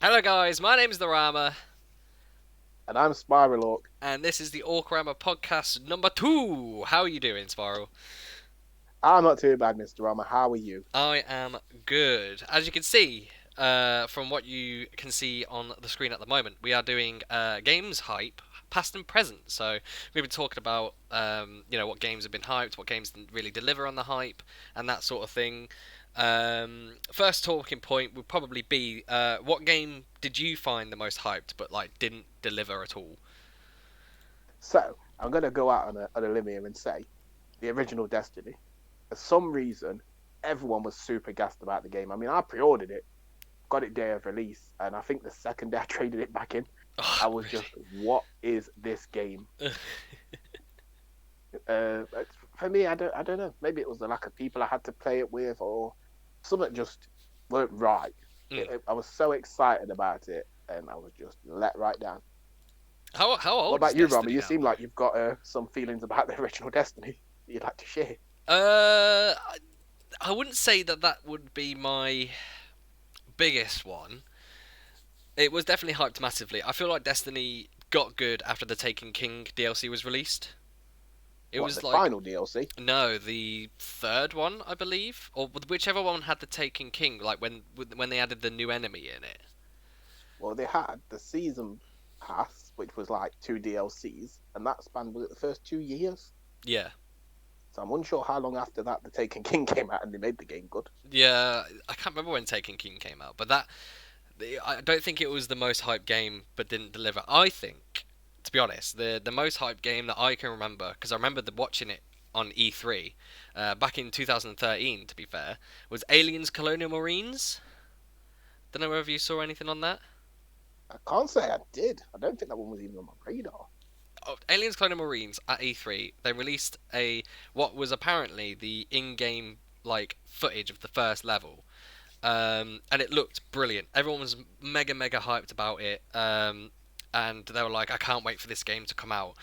Hello guys, my name's the Rama, And I'm Spiralork. and this is the Orcarahma Podcast number 2. How are you doing, Spiral? I'm not too bad, Mr. Rama. How are you? I am good. As you can see, from what you can see on the screen at the moment, we are doing games hype, past and present. So we've been talking about, what games have been hyped, what games didn't really deliver on the hype, and that sort of thing. First talking point would probably be, what game did you find the most hyped, but didn't deliver at all? So, I'm going to go out on a limb here and say the original Destiny. For some reason, everyone was super gassed about the game. I mean, I pre-ordered it, got it day of release, and I think the second day I traded it back in, Oh, I was really? just, what is this game? For me, I don't know. Maybe it was the lack of people I had to play it with, or something just weren't right. I was so excited about it, and I was just let right down. How What old is about you, Rama? Destiny You now, seem though? like you've got some feelings about the original Destiny you'd like to share. I wouldn't say that would be my biggest one. It was definitely hyped massively. I feel like Destiny got good after the Taken King DLC was released. It What, was the like, final DLC? no, the third one, I believe, or whichever one had the Taken King. Like when they added the new enemy in it. Well, they had the season pass, which was like 2 DLCs, and that spanned, was it the first 2 years? Yeah, So I'm unsure how long after that the Taken King came out and they made the game good. yeah. I can't remember when Taken King came out, but I don't think it was the most hyped game, but didn't deliver. I think, to be honest, the most hyped game that I can remember, because I remember watching it on E3 back in 2013. To be fair, was Aliens: Colonial Marines. Don't know whether you saw anything on that. I can't say I did. I don't think that one was even on my radar. Oh, Aliens: Colonial Marines at E3. They released what was apparently the in-game footage of the first level. And it looked brilliant. Everyone was mega hyped about it, and they were like, "I can't wait for this game to come out."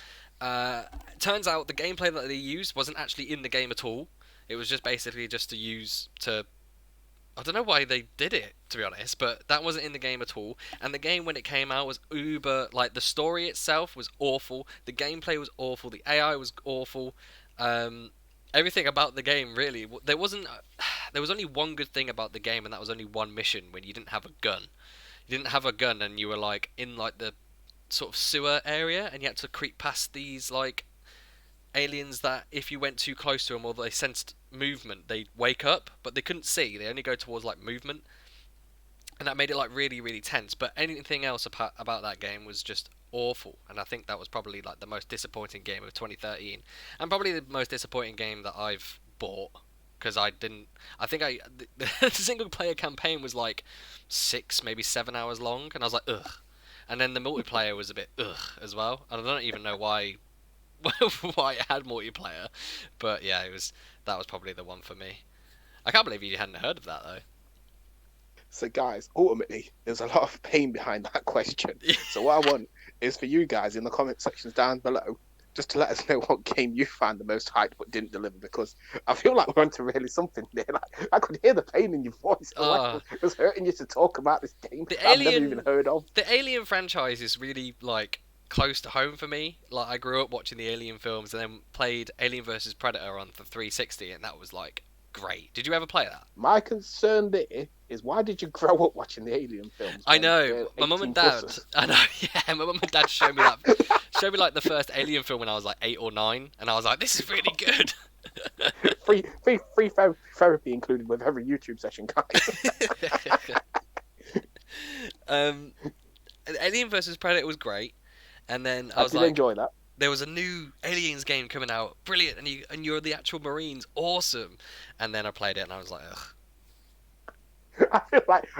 Turns out the gameplay that they used wasn't actually in the game at all. It was just basically just to use to. I don't know why they did it, to be honest, but that wasn't in the game at all. And the game, when it came out, was uber. Like, the story itself was awful. The gameplay was awful. The AI was awful. Um, Everything about the game, really. There wasn't. There was only one good thing about the game, and that was only one mission when you didn't have a gun. You didn't have a gun, and you were in the sort of sewer area, and you had to creep past these aliens that if you went too close to them or they sensed movement, they'd wake up, but they couldn't see. They only go towards movement, and that made it really tense. But anything else about that game was just awful, and I think that was probably the most disappointing game of 2013, and probably the most disappointing game that I've bought, because I didn't. I think the single player campaign was 6, maybe 7 hours long, and I was like, ugh. And then the multiplayer was a bit ugh as well, and I don't even know why why it had multiplayer, but yeah, that was probably the one for me. I can't believe you hadn't heard of that though. So, guys, ultimately, there's a lot of pain behind that question. So, what I want is for you guys in the comment sections down below just to let us know what game you found the most hyped but didn't deliver, because I feel like we're onto really something there. Like, I could hear the pain in your voice. It was hurting you to talk about this game the that I've never even Alien, heard of. the Alien franchise is really close to home for me. Like, I grew up watching the Alien films and then played Alien vs Predator on the 360, and that was great. Did you ever play that? My concern there is, why did you grow up watching the Alien films I when know they're my mum 18 and dad. pluses? I know, yeah. My mum and dad showed me the first Alien film when I was 8 or 9, and I was like, "This is really good." free therapy included with every YouTube session, guys. um, Alien vs Predator was great, and then I I was did like, enjoy that. there was a new Aliens game coming out, brilliant, and you're the actual Marines, awesome. And then I played it, and I was like, ugh.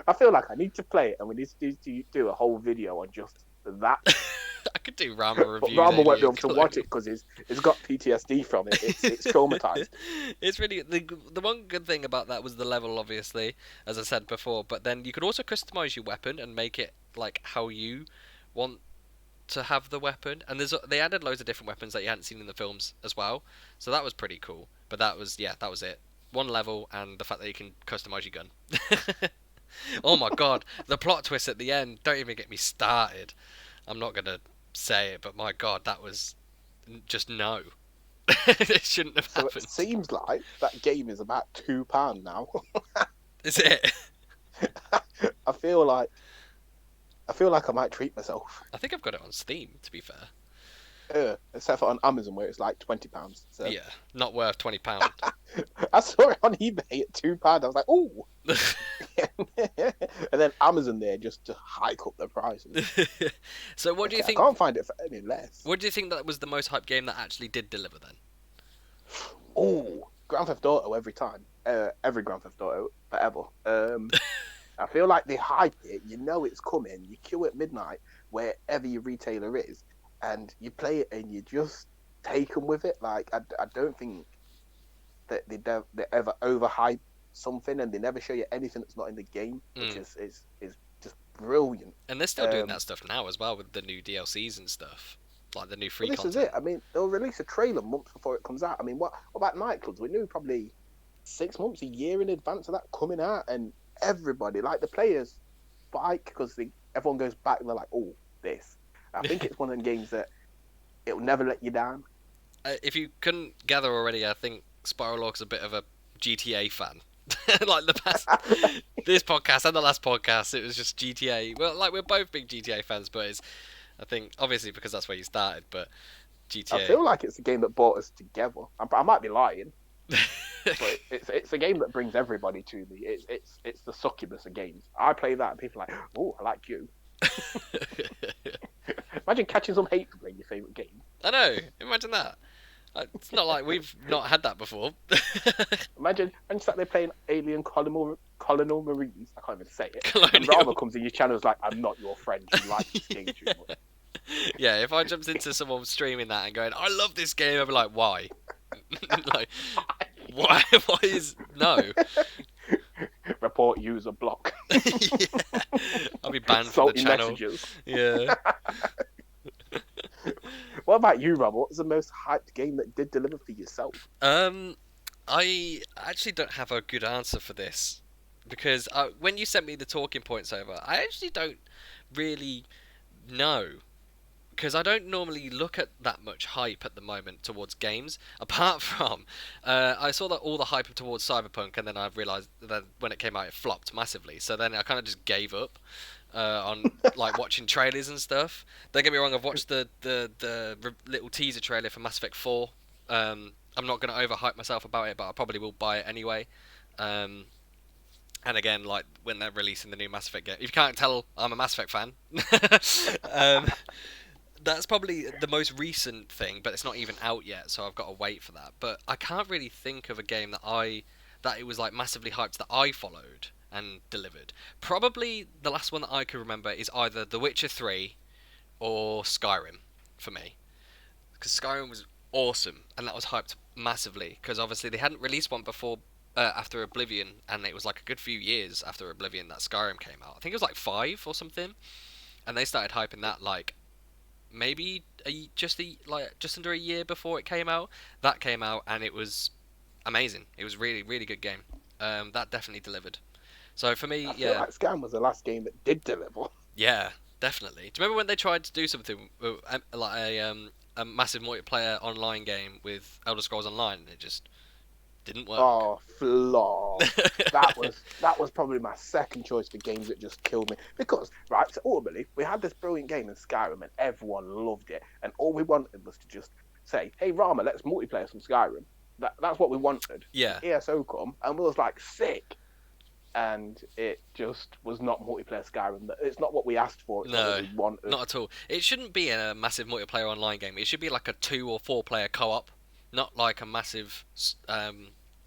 I feel like I need to play it, and we need to do a whole video on just that. I could do Rama But reviews. Rama won't be Alien able to watch it because it's got PTSD from it. It's traumatized. It's really the one good thing about that was the level, obviously, as I said before. But then you could also customize your weapon and make it how you want to have the weapon. And they added loads of different weapons that you hadn't seen in the films as well. So that was pretty cool. But that was it. One level and the fact that you can customize your gun. Oh my god, the plot twist at the end, don't even get me started. I'm not going to say it, but my god, that was just no. It shouldn't have So it happened. seems like that game is about £2 now. Is it? I feel like I might treat myself. I think I've got it on Steam, to be fair. Except for on Amazon where it's like £20. So. Yeah, not worth £20. I saw it on eBay at £2. I was like, oh. And then Amazon there just to hike up the prices. So what do you think? I can't find it for any less. What do you think that was the most hyped game that actually did deliver then? Oh, Grand Theft Auto every time. Every Grand Theft Auto forever. I feel like they hype it. You know it's coming. You queue at midnight wherever your retailer is, and you play it and you just take them with it. Like I don't think that they ever overhype something, and they never show you anything that's not in the game, which is just brilliant. And they're still doing that stuff now as well with the new DLCs and stuff, like the new free content. This is it. I mean, they'll release a trailer months before it comes out. I mean, what about nightclubs? We knew probably 6 months, a year in advance of that coming out, and everybody, like the players, spike because everyone goes back and they're like, oh, this. I think it's one of them games that it'll never let you down. If you couldn't gather already, I think Spiralog's a bit of a GTA fan. Like the past, this podcast and the last podcast, it was just GTA. Well, like we're both big GTA fans, but I think obviously because that's where you started. But GTA, I feel like it's a game that brought us together. I might be lying, but it's a game that brings everybody to me. It's the succubus of games. I play that, and people are like, oh, I like you. Imagine catching some hate for playing your favourite game. I know. Imagine that. It's not like we've not had that before. Imagine sat there playing Alien Colonial Marines. I can't even say it. Colonial. And Rama comes in your channel and is like, I'm not your friend. You like this game too much. Yeah, if I jumped into someone streaming that and going, I love this game, I'd be like, why? Like, why? Why is no? Report user block. Yeah. I'll be banned from the channel. Messages. Yeah. What about you, Rob? What was the most hyped game that did deliver for yourself? I actually don't have a good answer for this because when you sent me the talking points over, I actually don't really know because I don't normally look at that much hype at the moment towards games. Apart from, I saw that all the hype towards Cyberpunk, and then I realised that when it came out, it flopped massively. So then I kind of just gave up. On like watching trailers and stuff. Don't get me wrong, I've watched the little teaser trailer for Mass Effect 4. I'm not going to overhype myself about it, but I probably will buy it anyway. And again, like when they're releasing the new Mass Effect game, if you can't tell, I'm a Mass Effect fan. That's probably the most recent thing, but it's not even out yet, so I've got to wait for that. But I can't really think of a game that it was like massively hyped that I followed and delivered. Probably the last one that I can remember is either The Witcher 3 or Skyrim for me. Because Skyrim was awesome and that was hyped massively because obviously they hadn't released one before after Oblivion, and it was like a good few years after Oblivion that Skyrim came out. I think it was like 5 or something, and they started hyping that like maybe just under a year before it came out. That came out and it was amazing. It was really, really good game. That definitely delivered. So for me, I feel like Skyrim was the last game that did deliver. Yeah, definitely. Do you remember when they tried to do something like a massive multiplayer online game with Elder Scrolls Online, and it just didn't work? Oh, flaw. that was probably my second choice for games that just killed me. Because, right, so ultimately, we had this brilliant game in Skyrim, and everyone loved it. And all we wanted was to just say, hey, Rama, let's multiplayer some Skyrim. That's what we wanted. Yeah. ESO come, and we was like, sick. And it just was not multiplayer Skyrim. It's not what we asked for. It's not what we wanted. Not at all. It shouldn't be a massive multiplayer online game. It should be like a 2 or 4 player co-op, not like a massive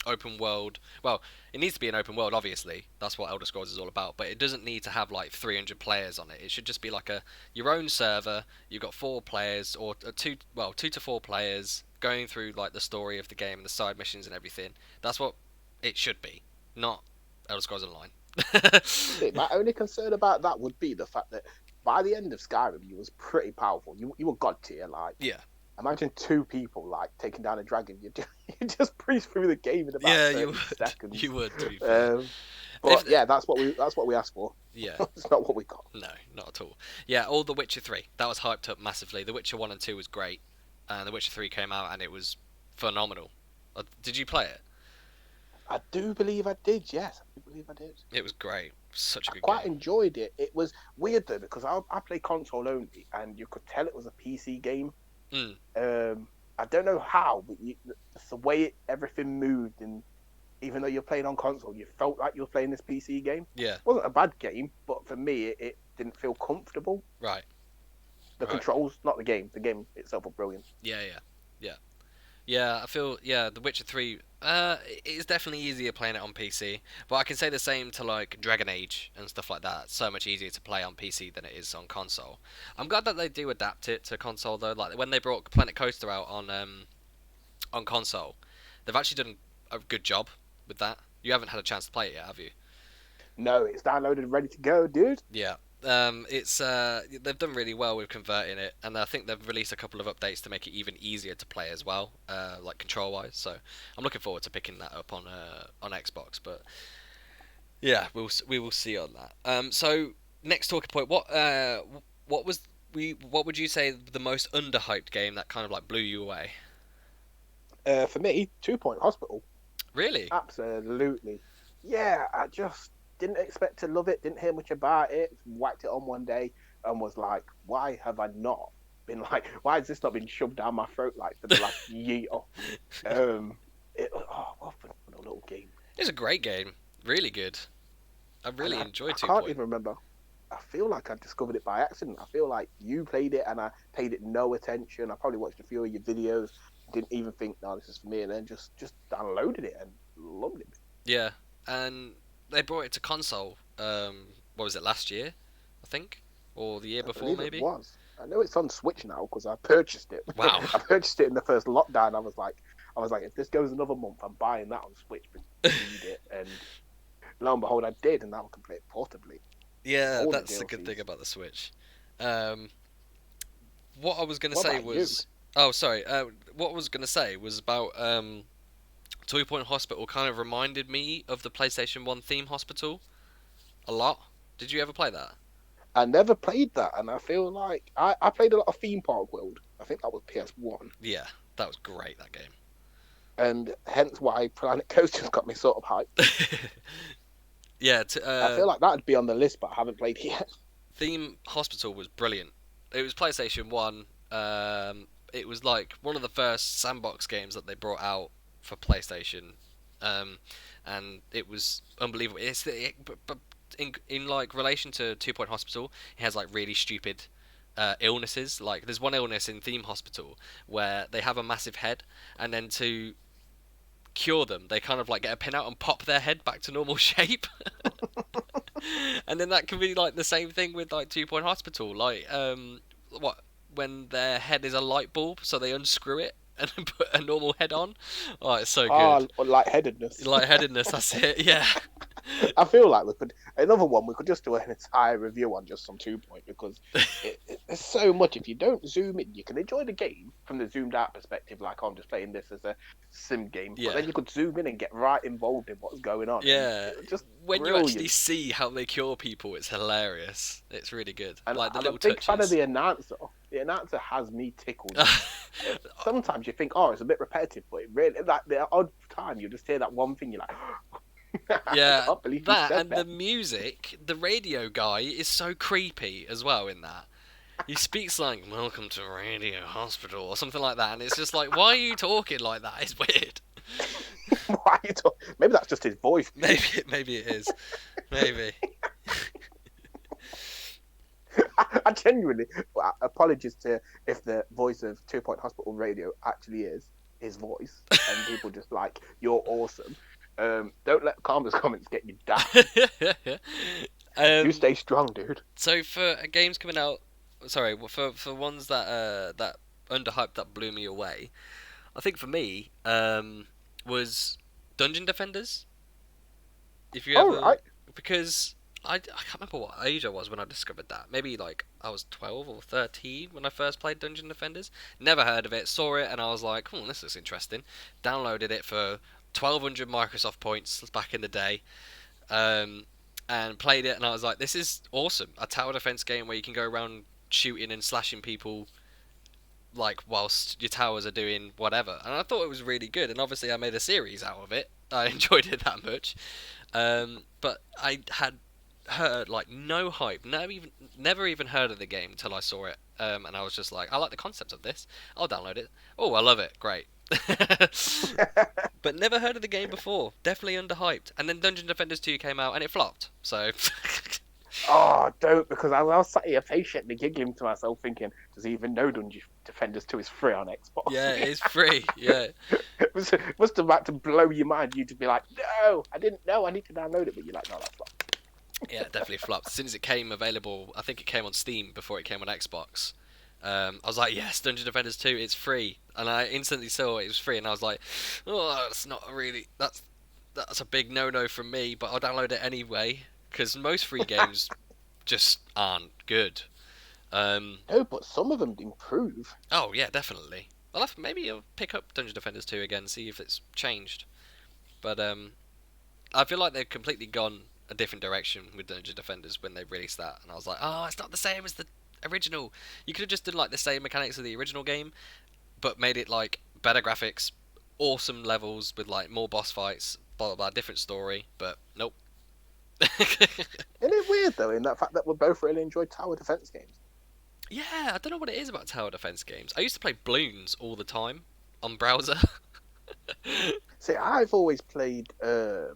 open world. Well, it needs to be an open world, obviously. That's what Elder Scrolls is all about. But it doesn't need to have like 300 players on it. It should just be like your own server. You've got 4 players or 2 to 4 players going through like the story of the game and the side missions and everything. That's what it should be, not Elder Scrolls Online. My only concern about that would be the fact that by the end of Skyrim, you was pretty powerful. You were god tier, like. Yeah. Imagine 2 people like taking down a dragon. You just breeze through the game in about 30 seconds. You would. To be fair. But yeah, that's what we asked for. Yeah. It's not what we got. No, not at all. Yeah, all The Witcher 3. That was hyped up massively. The Witcher 1 and 2 was great. And The Witcher 3 came out and it was phenomenal. Did you play it? I do believe I did. Yes, I do believe I did. It was great. Such a good Quite game. enjoyed it. It was weird though because I play console only, and you could tell it was a PC game. I don't know how, but it's the way everything moved, and even though you're playing on console, you felt like you were playing this PC game. Yeah. It wasn't a bad game, but for me, it didn't feel comfortable. Right. The controls, not the game. The game itself was brilliant. Yeah, I feel, The Witcher 3, it is definitely easier playing it on PC, but I can say the same to, like, Dragon Age and stuff like that. It's so much easier to play on PC than it is on console. I'm glad that they do adapt it to console, though. Like, when they brought Planet Coaster out on console, they've actually done a good job with that. You haven't had a chance to play it yet, have you? No, it's downloaded and ready to go, dude. Yeah. It's they've done really well with converting it, and I think they've released a couple of updates to make it even easier to play as well, like control wise. So I'm looking forward to picking that up on Xbox. But yeah, we will see on that. So next talking point, what would you say the most underhyped game that kind of like blew you away? For me, 2 Point Hospital. Really? Absolutely. Yeah, I just didn't expect to love it, didn't hear much about it, whacked it on one day and was like, why have I not been like, why has this not been shoved down my throat like for the last year? What a little game. It's a great game. Really good. I really enjoyed 2 I can't Point. even remember. I feel like I discovered it by accident. I feel like you played it and I paid it no attention. I probably watched a few of your videos, didn't even think, no, this is for me, and then just downloaded it and loved it. Yeah, and they brought it to console. What was it, last year? I think, or the year before, maybe. It was. I know it's on Switch now because I purchased it. Wow. I purchased it in the first lockdown. I was like, if this goes another month, I'm buying that on Switch. But need it, and lo and behold, I did, and now I can play it portably. Yeah, that's the good thing about the Switch. What I was going to say was... Oh, sorry. What I was going to say was about 2 Point Hospital kind of reminded me of the PlayStation 1 theme hospital a lot. Did you ever play that? I never played that, and I feel like I played a lot of Theme Park World. I think that was PS1. Yeah, that was great, that game. And hence why Planet Coaster's got me sort of hyped. Yeah, I feel like that'd be on the list, but I haven't played it yet. Theme Hospital was brilliant. It was PlayStation 1. It was like one of the first sandbox games that they brought out for PlayStation. And it was unbelievable. But in like relation to 2 Point Hospital, it has like really stupid illnesses. Like there's one illness in Theme Hospital where they have a massive head, and then to cure them, they kind of like get a pin out and pop their head back to normal shape. And then that can be like the same thing with like 2 Point Hospital. Like when their head is a light bulb, so they unscrew it and then put a normal head on. Oh, it's so good. Lightheadedness. Lightheadedness, that's it. Yeah. I feel like we could just do an entire review on just some 2 Point because there's so much. If you don't zoom in, you can enjoy the game from the zoomed out perspective, like I'm just playing this as a sim game. Yeah. But then you could zoom in and get right involved in what's going on. Yeah. Just when brilliant. you actually see how they cure people, it's hilarious. It's really good. And like the I'm little a big touches. fan of the announcer. The announcer has me tickled. Sometimes you think, oh, it's a bit repetitive, but it really, like the odd time you just hear that one thing, you're like, yeah, I can't believe that you said and the music, the radio guy is so creepy as well in that. He speaks like, "Welcome to Radio Hospital" or something like that, and it's just like, why are you talking like that? It's weird. Why are you talking? Maybe that's just his voice. Maybe it is. Maybe. I genuinely, apologies to if the voice of 2 Point Hospital Radio actually is his voice, and people just like, you're awesome. Don't let Karma's comments get you down. You stay strong, dude. So for games coming out, for ones that that underhyped that blew me away, I think for me was Dungeon Defenders. If you ever, right. Because I can't remember what age I was when I discovered that. Maybe like I was 12 or 13 when I first played Dungeon Defenders. Never heard of it, saw it, and I was like, "Oh, this looks interesting." Downloaded it for 1,200 Microsoft points back in the day. and played it, and I was like, this is awesome. A tower defense game where you can go around shooting and slashing people like whilst your towers are doing whatever, and I thought it was really good. And obviously, I made a series out of it. I enjoyed it that much, but I had heard like no hype, never even heard of the game until I saw it, and I was just like, I like the concept of this. I'll download it. Oh, I love it. Great. But never heard of the game before. Definitely underhyped. And then Dungeon Defenders 2 came out and it flopped. So Oh, don't, because I was sat here patiently giggling to myself thinking, does he even know Dungeon Defenders 2 is free on Xbox? yeah, it's free. Yeah. It was about to blow your mind. You'd be like, no, I didn't know, I need to download it. But you're like, no, that's flopped. Yeah, it definitely flopped. As soon as it came available, I think it came on Steam before it came on Xbox. I was like, yes, Dungeon Defenders 2, it's free. And I instantly saw it was free, and I was like, oh, that's not really, that's a big no-no from me, but I'll download it anyway, because most free games just aren't good. No, but some of them improve. Oh, yeah, definitely. Well, maybe I'll pick up Dungeon Defenders 2 again, see if it's changed. But I feel like they've completely gone a different direction with Dungeon Defenders when they released that, and I was like, oh, it's not the same as the original. You could have just done like the same mechanics of the original game, but made it like better graphics, awesome levels with like more boss fights, blah blah blah, different story. But nope. Isn't it weird though, in that fact that we both really enjoyed tower defense games? Yeah, I don't know what it is about tower defense games. I used to play Bloons all the time on browser. See, I've always played. There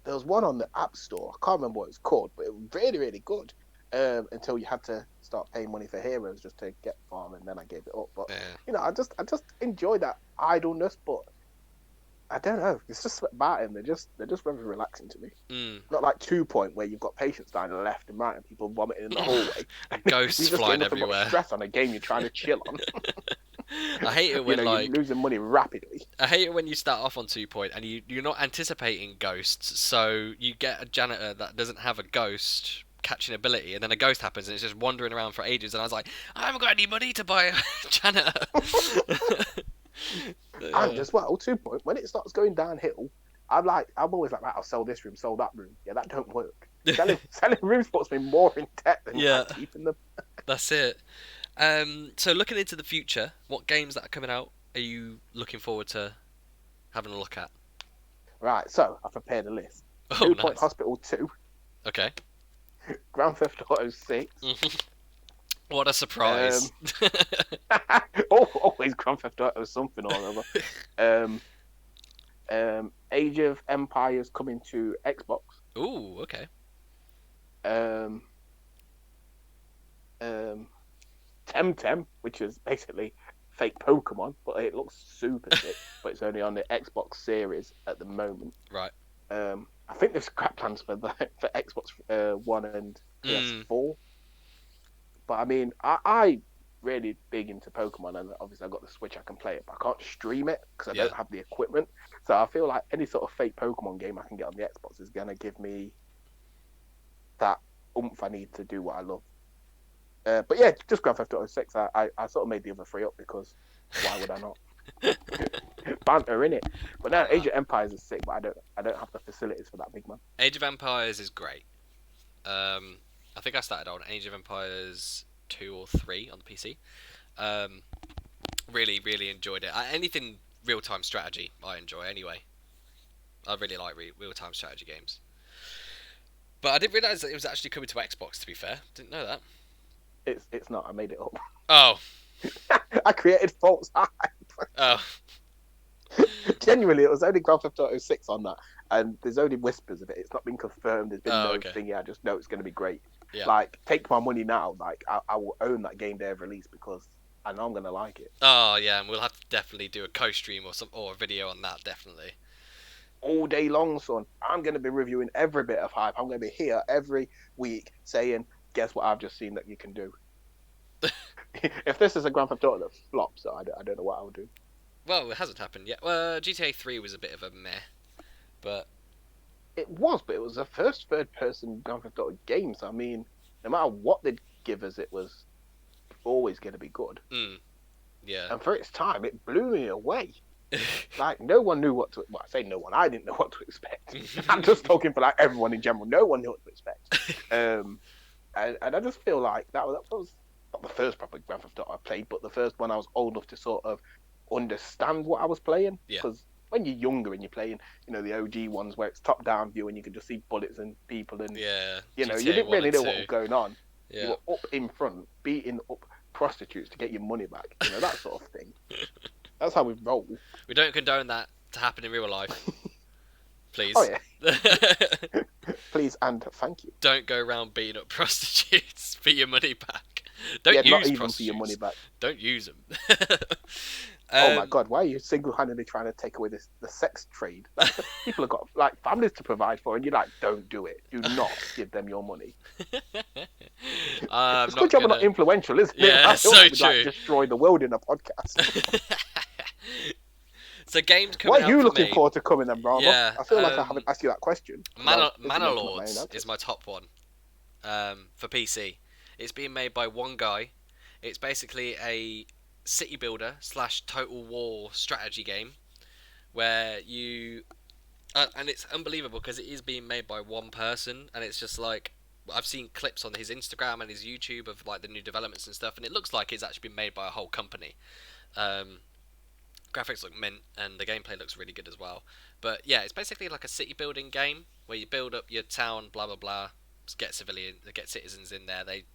was one on the App Store. I can't remember what it's called, but it was really, really good. Until you had to start paying money for heroes just to get farm, and then I gave it up. But Yeah. I just enjoy that idleness. But I don't know, it's just about them. They're just very relaxing to me. Not like 2 Point where you've got patients dying to the left and right and people vomiting in the hallway. Ghosts flying everywhere. Stress on a game you're trying to chill on. I hate it when you're losing money rapidly. I hate it when you start off on 2 Point and you're not anticipating ghosts, so you get a janitor that doesn't have a ghost catching ability, and then a ghost happens and it's just wandering around for ages, and I was like, I haven't got any money to buy a janitor. And as well, 2 Point, when it starts going downhill, I'm always like, right, I'll sell this room, sell that room. Yeah, that don't work. Selling rooms puts me more in debt than keeping them. That's it. So looking into the future, what games that are coming out are you looking forward to having a look at? Right, so I prepared a list. Oh, 2 Point nice. Hospital 2. Okay. Grand Theft Auto 6. What a surprise. Always Grand Theft Auto something or other. Age of Empires coming to Xbox. Ooh, okay. Temtem, which is basically fake Pokemon, but it looks super sick. But it's only on the Xbox Series at the moment. Right. I think there's scrap plans for Xbox One and PS4. But I mean, I really big into Pokemon, and obviously I've got the Switch, I can play it, but I can't stream it because I don't have the equipment. So I feel like any sort of fake Pokemon game I can get on the Xbox is going to give me that oomph I need to do what I love. But yeah, just Grand Theft Auto 6. I sort of made the other three up because why would I not? Banter in it. But now Age of Empires is sick, but I don't have the facilities for that big man. Age of Empires is great. I think I started on Age of Empires 2 or 3 on the PC. Really, really enjoyed it. Anything real-time strategy, I enjoy anyway. I really like real-time strategy games. But I didn't realise that it was actually coming to Xbox, to be fair. Didn't know that. It's not. I made it up. Oh. I created false hype. Oh. Genuinely, it was only Grand Theft Auto 6 on that. And there's only whispers of it. It's not been confirmed. There's been no thing. Yeah, I just know it's going to be great. Yeah. Like, take my money now. Like, I will own that game day of release because I know I'm going to like it. Oh, yeah, and we'll have to definitely do a co-stream or a video on that, definitely. All day long, son. I'm going to be reviewing every bit of hype. I'm going to be here every week saying, guess what I've just seen that you can do. If this is a Grand Theft Auto that flops, so I don't know what I would do. Well, it hasn't happened yet. Well, GTA 3 was a bit of a meh, but... It was, but it was the first third-person Grand Theft Auto game, so I mean, no matter what they'd give us, it was always going to be good. Yeah. And for its time, it blew me away. Like, no one knew what to. Well, I say no one. I didn't know what to expect. I'm just talking for like everyone in general. No one knew what to expect. And I just feel like that was not the first proper Grand Theft Auto I played, but the first one I was old enough to sort of understand what I was playing. Yeah. Because when you're younger and you're playing, the OG ones where it's top-down view and you can just see bullets and people and Yeah. you GTA didn't 1 really and know 2. what was going on. Yeah. You were up in front, beating up prostitutes to get your money back. That sort of thing. That's how we roll. We don't condone that to happen in real life. Please. Oh yeah. Please and thank you. Don't go around beating up prostitutes for your money back. Don't use not even prostitutes. for your money back. Don't use them. Oh my God! Why are you single-handedly trying to take away the sex trade? People have got like families to provide for, and you're like, don't do it. Do not give them your money. It's a good job we're not influential, isn't it? Yeah, so true. true. Like, destroy the world in a podcast. So games coming What out are you for looking me. forward to coming then, Rama? Yeah, I feel like I haven't asked you that question. Manalords is my top one for PC. It's being made by one guy. It's basically a city builder / total war strategy game where you and it's unbelievable because it is being made by one person, and it's just like I've seen clips on his Instagram and his YouTube of like the new developments and stuff, and it looks like it's actually been made by a whole company. Graphics look mint and the gameplay looks really good as well. But yeah, it's basically like a city building game where you build up your town, blah blah blah, get citizens in there, they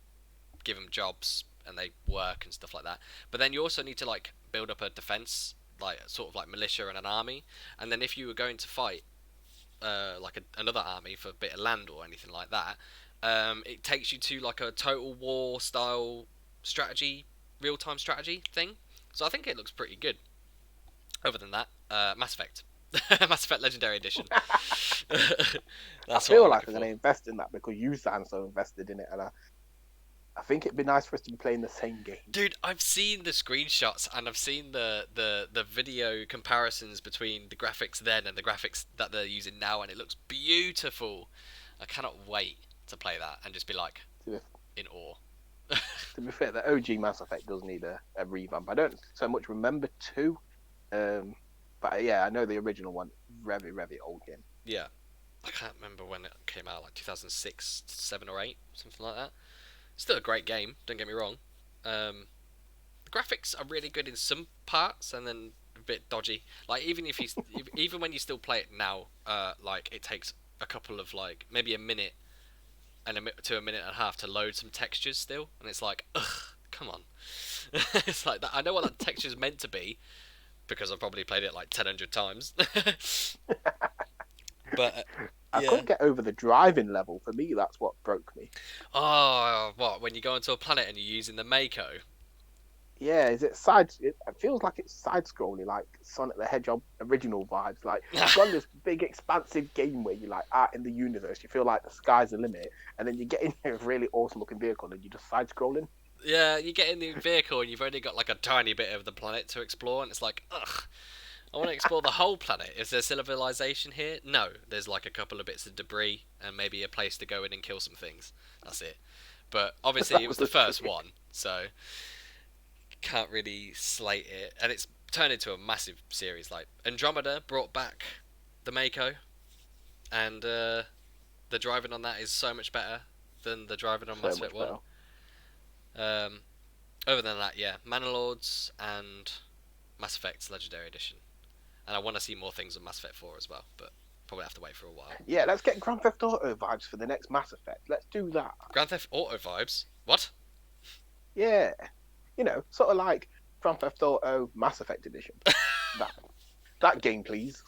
give them jobs and they work and stuff like that. But then you also need to like build up a defense, like sort of like militia and an army. And then if you were going to fight another army for a bit of land or anything like that, it takes you to like a total war style strategy, real time strategy thing. So I think it looks pretty good. Other than that, Mass Effect. Mass Effect Legendary Edition. I feel like I'm going to invest in that because you sound so invested in it, and I think it'd be nice for us to be playing the same game. Dude, I've seen the screenshots and I've seen the video comparisons between the graphics then and the graphics that they're using now, and it looks beautiful. I cannot wait to play that and just be like in awe. To be fair, the OG Mass Effect does need a revamp. I don't so much remember 2. But yeah, I know the original one. Very, very old game. Yeah. I can't remember when it came out, like 2006, 7 or 8, something like that. Still a great game, don't get me wrong. The graphics are really good in some parts and then a bit dodgy. Like even when you still play it now, like it takes a couple of like maybe a minute to a minute and a half to load some textures still, and it's like, ugh, come on. It's like that. I know what that texture's meant to be, because I've probably played it like 1,000 times. But I couldn't get over the driving level. For me, that's what broke me. Oh, what? When you go onto a planet and you're using the Mako? Yeah, is it side? It feels like it's side-scrolling, like Sonic the Hedgehog original vibes. Like you've got this big, expansive game where you're like out in the universe. You feel like the sky's the limit, and then you get in a really awesome-looking vehicle and you're just side-scrolling. Yeah, you get in the vehicle and you've only got like a tiny bit of the planet to explore, and it's like, ugh, I want to explore the whole planet. Is there civilization here? No, there's like a couple of bits of debris and maybe a place to go in and kill some things. That's it. But obviously it was the first one, so can't really slate it. And it's turned into a massive series. Like Andromeda brought back the Mako, and the driving on that is so much better than the driving on Mass Effect 1. Other than that, yeah, Manalords and Mass Effect Legendary Edition. And I want to see more things on Mass Effect 4 as well, but probably have to wait for a while. Yeah, let's get Grand Theft Auto vibes for the next Mass Effect. Let's do that. Grand Theft Auto vibes? What? Yeah. Sort of like Grand Theft Auto Mass Effect Edition. that game, please.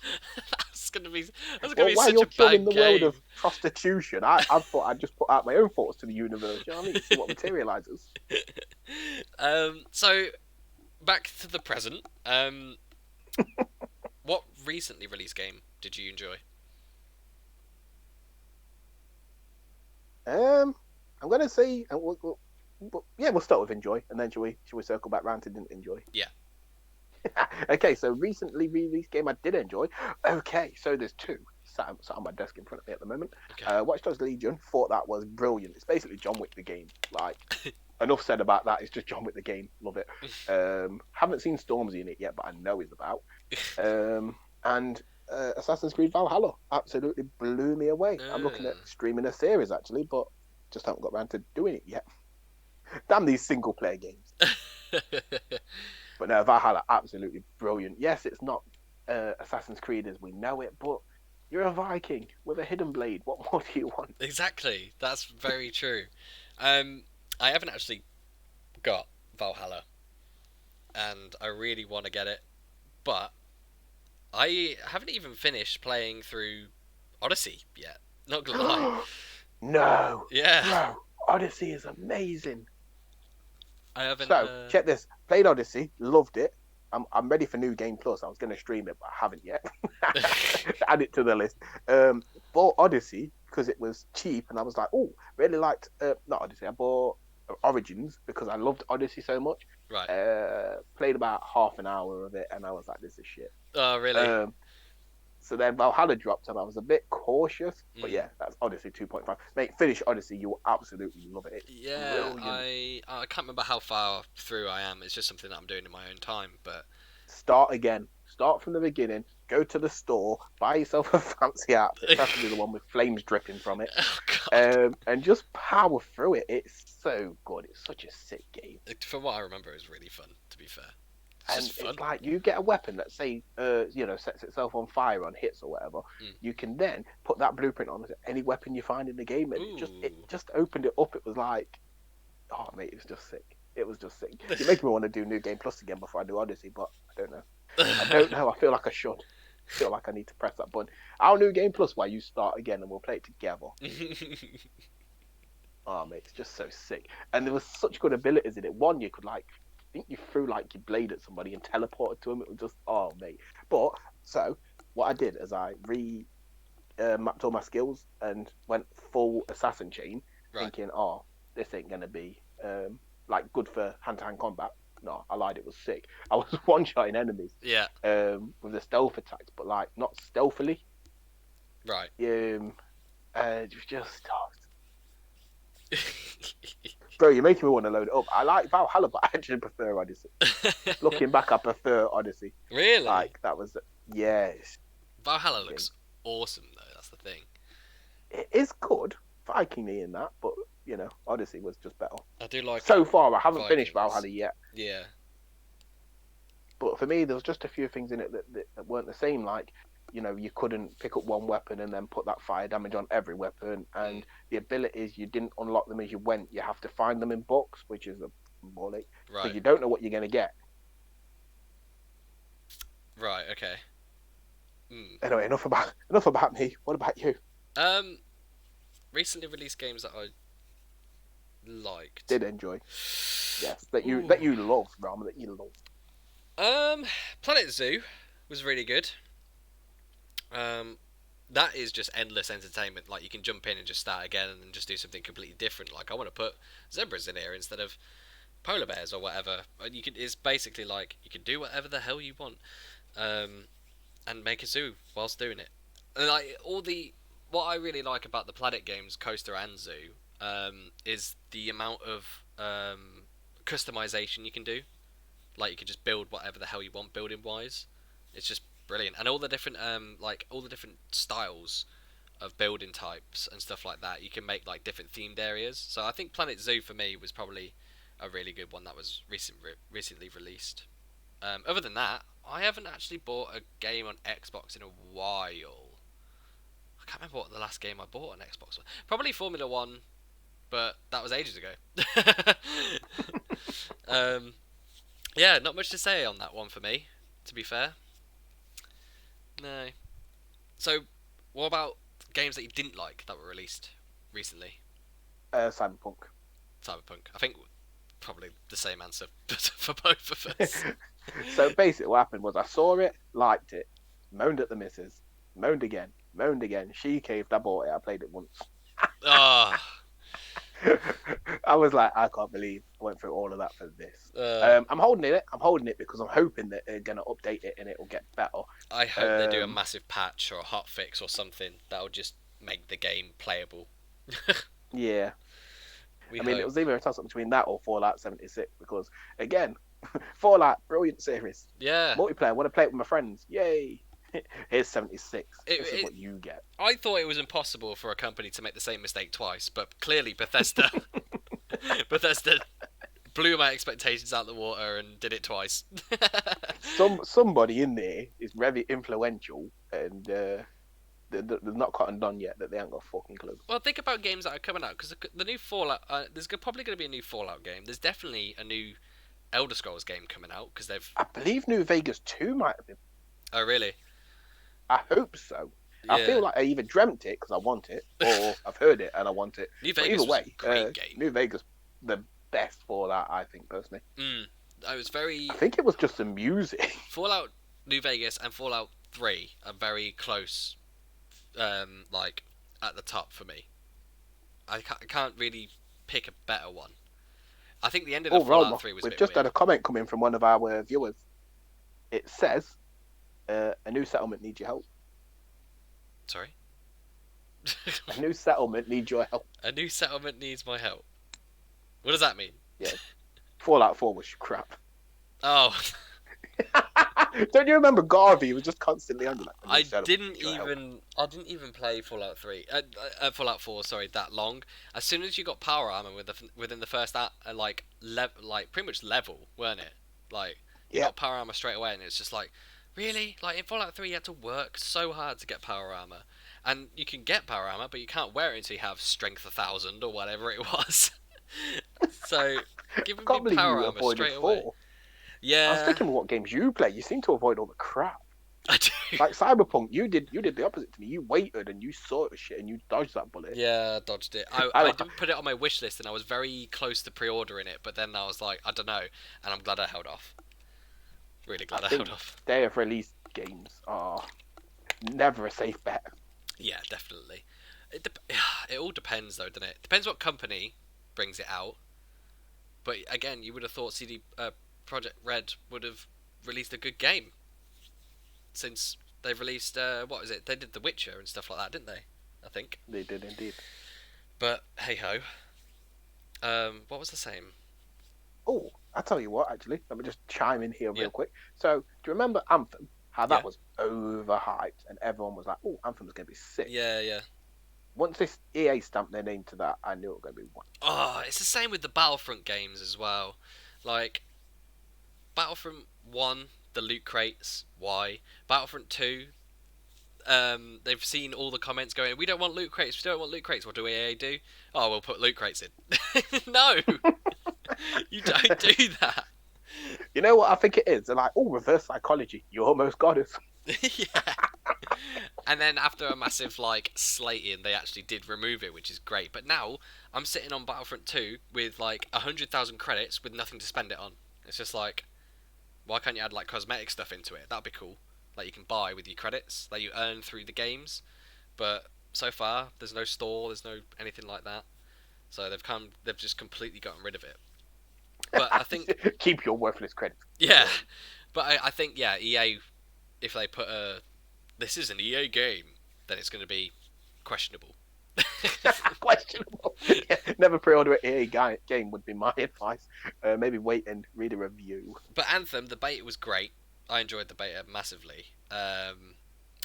That's gonna be such while a you're bad killing the game. world of prostitution, I thought I'd just put out my own thoughts to the universe. You know what I mean? See what materializes. So back to the present. What recently released game did you enjoy? I'm gonna say, we'll start with enjoy, and then shall we circle back round to didn't enjoy? Yeah. Okay, so recently released game I did enjoy. Okay, so there's 2 sat on my desk in front of me at the moment. Okay. Watch Dogs Legion, thought that was brilliant. It's basically John Wick the game. Like, enough said about that. It's just John Wick the game. Love it. Haven't seen Stormzy in it yet, but I know he's about. And Assassin's Creed Valhalla absolutely blew me away. I'm looking at streaming a series actually, but just haven't got around to doing it yet. Damn these single player games. But no, Valhalla absolutely brilliant. Yes, it's not Assassin's Creed as we know it, but you're a Viking with a hidden blade. What more do you want? Exactly. That's very true. I haven't actually got Valhalla, and I really want to get it, but I haven't even finished playing through Odyssey yet. Not gonna lie. No. Yeah. Bro, Odyssey is amazing. I haven't. So, check this. Played Odyssey, loved it. I'm ready for New Game Plus. I was going to stream it, but I haven't yet. Add it to the list. Bought Odyssey because it was cheap, and I was like, oh, really liked. Not Odyssey. I bought Origins because I loved Odyssey so much. Right. Played about half an hour of it, and I was like, this is shit. Oh, really? So then Valhalla dropped, and I was a bit cautious. But yeah, that's Odyssey 2.5. Mate, finish Odyssey. You will absolutely love it. It's yeah, brilliant. I can't remember how far through I am. It's just something that I'm doing in my own time. But start again. Start from the beginning. Go to the store. Buy yourself a fancy outfit. Preferably the one with flames dripping from it. Oh, God. And just power through it. It's so good. It's such a sick game. From what I remember, it was really fun. To be fair. It's like you get a weapon that say sets itself on fire on hits or whatever. You can then put that blueprint on any weapon you find in the game, and it just opened it up. It was like, oh mate, it was just sick. It was just sick. You're making me want to do New Game Plus again before I do Odyssey, but I don't know. I feel like I should. I feel like I need to press that button. Our New Game Plus, while you start again, and we'll play it together. Oh mate, it's just so sick. And there was such good abilities in it. One, you could I think you threw like your blade at somebody and teleported to him. It was just, oh mate. But so what I did is I mapped all my skills and went full assassin chain, thinking, oh, this ain't gonna be good for hand-to-hand combat. No, I lied. It was sick. I was one-shotting enemies. Yeah. With the stealth attacks, but not stealthily. Right. It was just. Bro, you're making me want to load it up. I like Valhalla, but I actually prefer Odyssey. Looking back, I prefer Odyssey. Really? That was, yes. Valhalla looks awesome, though. That's the thing. It is good, Viking-y in that, but, Odyssey was just better. I do like so far, I haven't finished Valhalla yet. Yeah. But for me, there was just a few things in it that weren't the same, like, you couldn't pick up one weapon and then put that fire damage on every weapon, and the abilities, you didn't unlock them as you went. You have to find them in books, which is a ball ache. Right. So you don't know what you're going to get. Right, okay. Anyway, enough about me. What about you? Recently released games that I liked. Did enjoy. Yes, that you love, Rama, that you love. Planet Zoo was really good. That is just endless entertainment. Like, you can jump in and just start again and then just do something completely different. Like, I want to put zebras in here instead of polar bears or whatever. It's basically like you can do whatever the hell you want, and make a zoo whilst doing it. And what I really like about the Planet games, Coaster and Zoo, is the amount of customization you can do. Like, you can just build whatever the hell you want, building wise. It's just brilliant, and all the different styles of building types and stuff like that. You can make different themed areas. So I think Planet Zoo for me was probably a really good one that was recently released. Other than that, I haven't actually bought a game on Xbox in a while. I can't remember what the last game I bought on Xbox was. Probably Formula 1, but that was ages ago. Yeah, not much to say on that one for me, to be fair. No. So, what about games that you didn't like that were released recently? Cyberpunk. I think probably the same answer for both of us. So basically what happened was I saw it, liked it, moaned at the missus, moaned again. She caved, I bought it, I played it once. Oh. I was like, I can't believe I went through all of that for this. I'm holding it because I'm hoping that they're going to update it and it will get better. I hope they do a massive patch or a hotfix or something that'll just make the game playable. Yeah. I mean, it was either a toss-up between that or Fallout 76 because, again, Fallout, brilliant series. Yeah. Multiplayer, want to play it with my friends. Yay. Here's 76. This is what you get. I thought it was impossible for a company to make the same mistake twice, but clearly Bethesda blew my expectations out the water and did it twice. Somebody in there is very influential and they're not caught and done yet that they ain't got a fucking clue. Well, think about games that are coming out because the new Fallout. There's probably going to be a new Fallout game. There's definitely a new Elder Scrolls game coming out because they've. I believe New Vegas 2 might have been. Oh really? I hope so. Yeah. I feel like I either dreamt it because I want it, or I've heard it and I want it. New Vegas either way, was a great game. New Vegas, the best Fallout, I think personally. I was very. I think it was just the music. Fallout New Vegas and Fallout 3 are very close, like at the top for me. I can't really pick a better one. I think the end of the Fallout 3 was. We've just had a comment coming from one of our viewers. It says, "A new settlement needs your help." Sorry. A new settlement needs your help. A new settlement needs my help. What does that mean? Yeah. Fallout 4 was crap. Oh. Don't you remember Garvey? He was just constantly under that. I didn't even play Fallout 3. Fallout 4, sorry, that long. As soon as you got power armor within the first pretty much level, weren't it? Like you got power armor straight away, and it's just like, really? Like in Fallout 3, you had to work so hard to get power armor, and you can get power armor, but you can't wear it until you have strength 1000 or whatever it was. So give me power armor straight away. Yeah. I was thinking of what games you play. You seem to avoid all the crap. I do. Like Cyberpunk, you did the opposite to me. You waited and you saw the shit and you dodged that bullet. Yeah, I dodged it. I did put it on my wish list and I was very close to pre-ordering it, but then I was like, I don't know, and I'm glad I held off. Really glad I held off. Day of release games are never a safe bet. Yeah, definitely. It all depends though, doesn't it? Depends what company brings it out. But again, you would have thought Project Red would have released a good game since they've released what is it? They did The Witcher and stuff like that, didn't they? I think they did indeed. But hey ho, what was the same? Oh, I'll tell you what. Actually, let me just chime in here real quick. So, do you remember Anthem? How that was overhyped and everyone was like, "Oh, Anthem's gonna be sick." Yeah. Once this EA stamped their name to that, I knew it was gonna be one. Oh, it's the same with the Battlefront games as well. Like Battlefront 1, the loot crates, why? Battlefront 2, they've seen all the comments going, we don't want loot crates, What do EA do? Oh, we'll put loot crates in. No! You don't do that. You know what I think it is? They're like, oh, reverse psychology. You almost got us. Yeah. And then after a massive, slating, they actually did remove it, which is great. But now, I'm sitting on Battlefront 2 with, 100,000 credits with nothing to spend it on. It's just like, why can't you add cosmetic stuff into it? That'd be cool. You can buy with your credits that you earn through the games. But so far, there's no store, there's no anything like that. So they've just completely gotten rid of it. But I think keep your worthless credits. Yeah, but I think EA, if they put this is an EA game, then it's going to be questionable. Questionable. Yeah, never pre-order an EA game would be my advice. Maybe wait and read a review. But Anthem, the beta was great. I enjoyed the beta massively.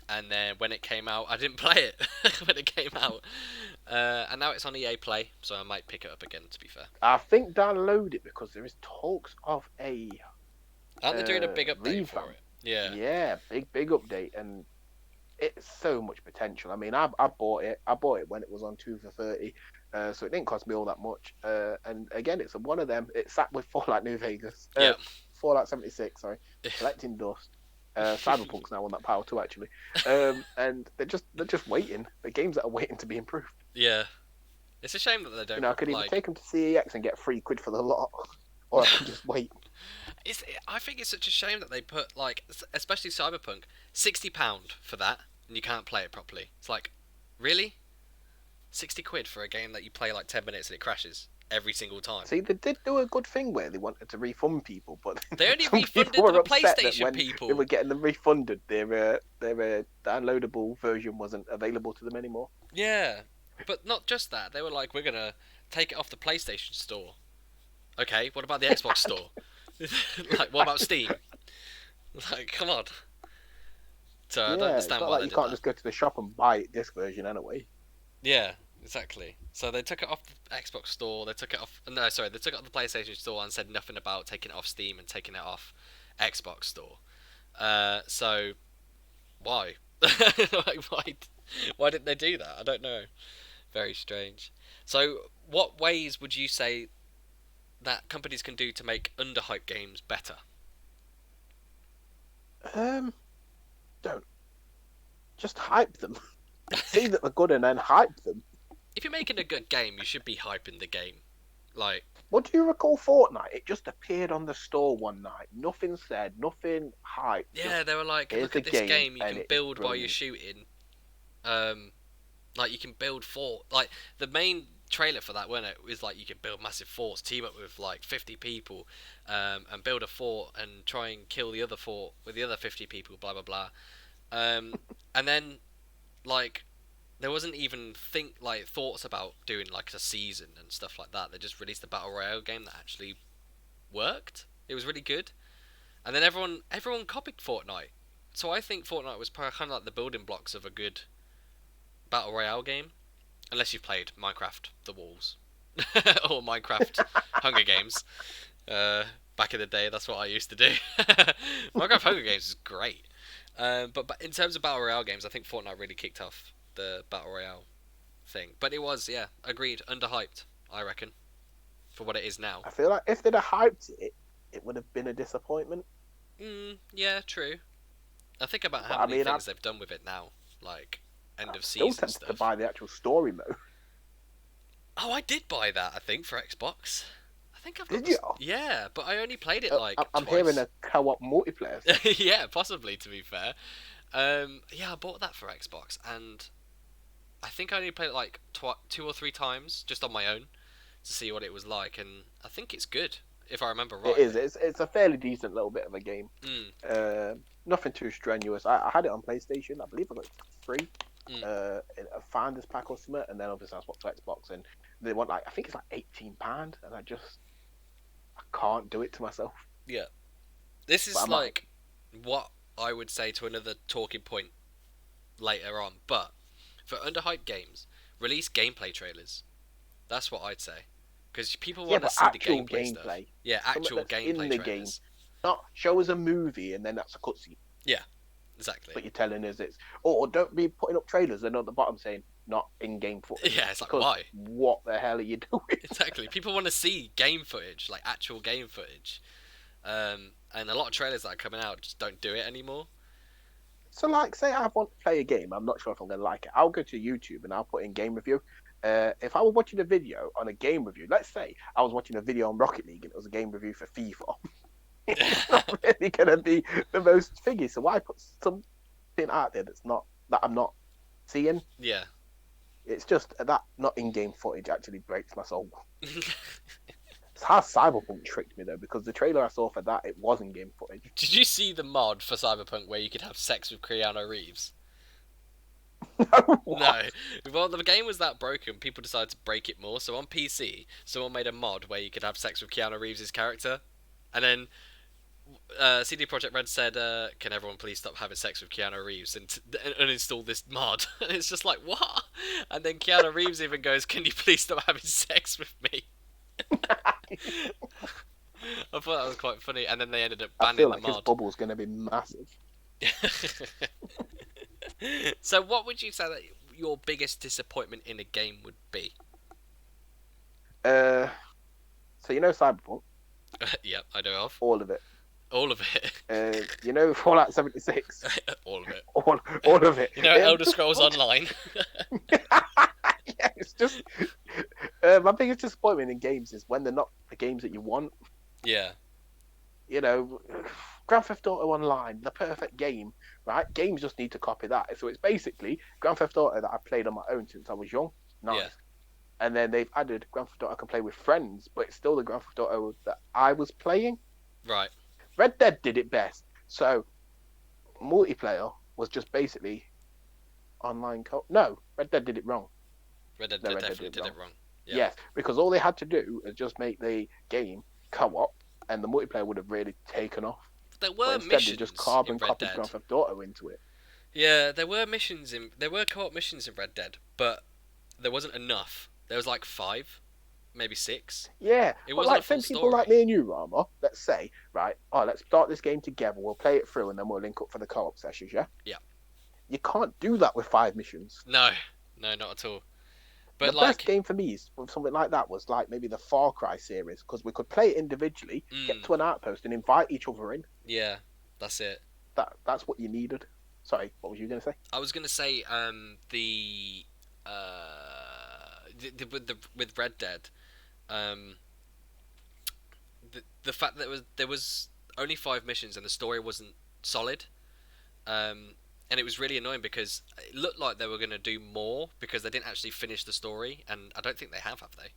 And then when it came out, I didn't play it when it came out. And now it's on EA Play, so I might pick it up again, to be fair. I think download it because there is talks of a... Aren't they doing a big update for it? Yeah. Yeah, big update. And it's so much potential. I mean, I bought it. I bought it when it was on 2 for $30. So it didn't cost me all that much. And again, it's one of them. It sat with Fallout New Vegas. Fallout 76, sorry. Collecting dust. Cyberpunk's now on that power too, actually. And they're just waiting. The games that are waiting to be improved. Yeah. It's a shame that they don't. I could either take them to CEX and get £3 for the lot, or I could just wait. I think it's such a shame that they put especially Cyberpunk, £60 for that, and you can't play it properly. It's really? £60 for a game that you play 10 minutes and it crashes every single time. See, they did do a good thing where they wanted to refund people, but they only refunded the PlayStation people. They were getting them refunded. Their downloadable version wasn't available to them anymore. Yeah, but not just that. They were we're gonna take it off the PlayStation Store. Okay, what about the Xbox Store? Like, what about Steam? Like, come on. So I don't Yeah, it's understand not why like they you did can't that. just go to the shop and buy it disc version anyway. Yeah, exactly. So they took it off the Xbox Store. They took it off. No, sorry, they took it off the PlayStation Store and said nothing about taking it off Steam and taking it off Xbox Store. So why? Like, why didn't they do that? I don't know. Very strange. So, what ways would you say that companies can do to make underhyped games better? Um, don't just hype them. See that they're good and then hype them. If you're making a good game, you should be hyping the game. Like, What do you recall Fortnite? It just appeared on the store one night. Nothing said, nothing hyped. yeah, they were like, Here's look the at this game. You and can it is build while you're brilliant. shooting. Like you can build fort. Like the main trailer for that, wasn't it? Was like you can build massive forts, team up with like 50 people, and build a fort and try and kill the other fort with the other 50 people. Blah blah blah. And then like there wasn't even thoughts about doing like a season and stuff like that. They just released a battle royale game that actually worked. It was really good, and then everyone copied Fortnite. So I think Fortnite was kind of like the building blocks of a good battle royale game, unless you've played Minecraft: The Walls or Minecraft Hunger Games. Back in the day, that's what I used to do. Minecraft Hunger Games is great. But in terms of battle royale games, I think Fortnite really kicked off the battle royale thing. But it was, yeah, agreed, underhyped, I reckon, for what it is now. I feel like if they'd have hyped it, it would have been a disappointment. Yeah, true. I think about how But many things they've done with it now, like end of still season tempted stuff. to buy the actual story mode. Oh, I did buy that, I think, for Xbox. I think I've got Did you? Yeah, but I only played it I'm twice. hearing a co-op multiplayer. Yeah, possibly, to be fair. Yeah, I bought that for Xbox, and I think I only played it like 2 or 3 times, just on my own, to see what it was like, and I think it's good, if I remember right. It is. It's a fairly decent little bit of a game. Nothing too strenuous. I had it on PlayStation. I believe I got it for free. In a Founders Pack or something, and then obviously I swapped to Xbox, and they want I think it's like £18, and I can't do it to myself. Yeah. This is like what I would say to another talking point later on, but for underhyped games, release gameplay trailers. That's what I'd say. Because people want to see the gameplay stuff. Yeah, actual gameplay in the trailers. Game. Not show us a movie and then that's a cutscene. Yeah, exactly. But you're telling us it's... Or don't be putting up trailers and on the bottom saying, not in-game footage. Yeah, it's like, why? What the hell are you doing? Exactly. People want to see game footage, like actual game footage. And a lot of trailers that are coming out just don't do it anymore. So, like, say I want to play a game, I'm not sure if I'm going to like it. I'll go to YouTube and I'll put in game review. If I was watching a video on a game review, let's say I was watching a video on Rocket League and it was a game review for FIFA, it's not really going to be the most figgy. So why put something out there that I'm not seeing? Yeah. It's just that not in-game footage actually breaks my soul. It's how Cyberpunk tricked me though, because the trailer I saw for that, it was in-game footage. Did you see the mod for Cyberpunk where you could have sex with Keanu Reeves? No. Well, the game was that broken, people decided to break it more. So on PC, someone made a mod where you could have sex with Keanu Reeves' character, and then CD Projekt Red said, "Can everyone please stop having sex with Keanu Reeves and uninstall this mod?" And it's just like, what? And then Keanu Reeves even goes, "Can you please stop having sex with me?" I thought that was quite funny, and then they ended up banning I feel like the mod. his bubble's going to be massive. So what would you say that your biggest disappointment in a game would be? So you know Cyberpunk? Yep, I know of. All of it. All of it. You know Fallout 76? All of it. All of it. You know Elder Scrolls Online? Yeah, it's just... my biggest disappointment in games is when they're not the games that you want. Yeah. You know, Grand Theft Auto Online, the perfect game, right? Games just need to copy that. So it's basically Grand Theft Auto that I played on my own since I was young. Nice. Yeah. And then they've added Grand Theft Auto I can play with friends, but it's still the Grand Theft Auto that I was playing. Right. Red Dead did it best. So multiplayer was just basically online co-. No, Red Dead did it wrong. Red Dead definitely did it wrong. Yeah. Yes, because all they had to do is just make the game co-op, and the multiplayer would have really taken off. There But were instead, they just missions in carbon Red copied Dead. Grand Theft Auto into it. Yeah, there were co-op missions in Red Dead, but there wasn't enough. There was like 5, maybe 6. Yeah, It but wasn't a like, full send people like story. me and you, Rama. Let's say, right? Oh, let's start this game together. We'll play it through, and then we'll link up for the co-op sessions. Yeah. Yeah. You can't do that with 5 missions. No, no, not at all. The But best like, game for me with something like that was like maybe the Far Cry series, because we could play it individually, get to an outpost, and invite each other in. yeah, that's it. That's what you needed. Sorry, what was you going to say? I was gonna say with Red Dead, um, the fact that there was only 5 missions and the story wasn't solid, um, and it was really annoying because it looked like they were gonna do more because they didn't actually finish the story, and I don't think they have they?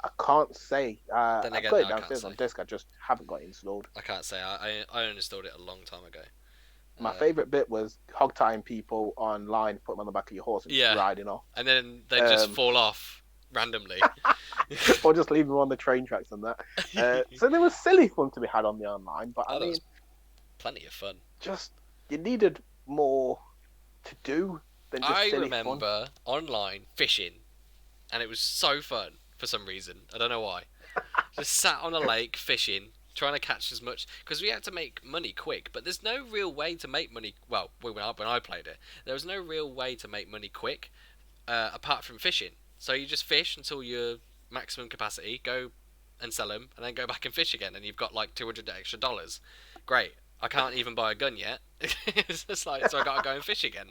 I can't say. Then I've again, got no, it I can't downstairs say. on disc. I just haven't got it installed. I can't say. I uninstalled it a long time ago. My favourite bit was hog tying people online, put them on the back of your horse, and just Yeah, riding off, and then they just fall off randomly. or just leave them on the train tracks and that. So there was silly fun to be had on the online, but I That mean, was plenty of fun. just you needed more to do than just I silly fun. remember online fishing, and it was so fun for some reason. I don't know why. Just sat on a lake fishing, trying to catch as much because we had to make money quick. But there's no real way to make money. Well, when I played it, there was no real way to make money quick apart from fishing. So you just fish until your maximum capacity, go and sell them, and then go back and fish again, and you've got like $200 extra. Great. I can't even buy a gun yet. It's just like, so I gotta go and fish again.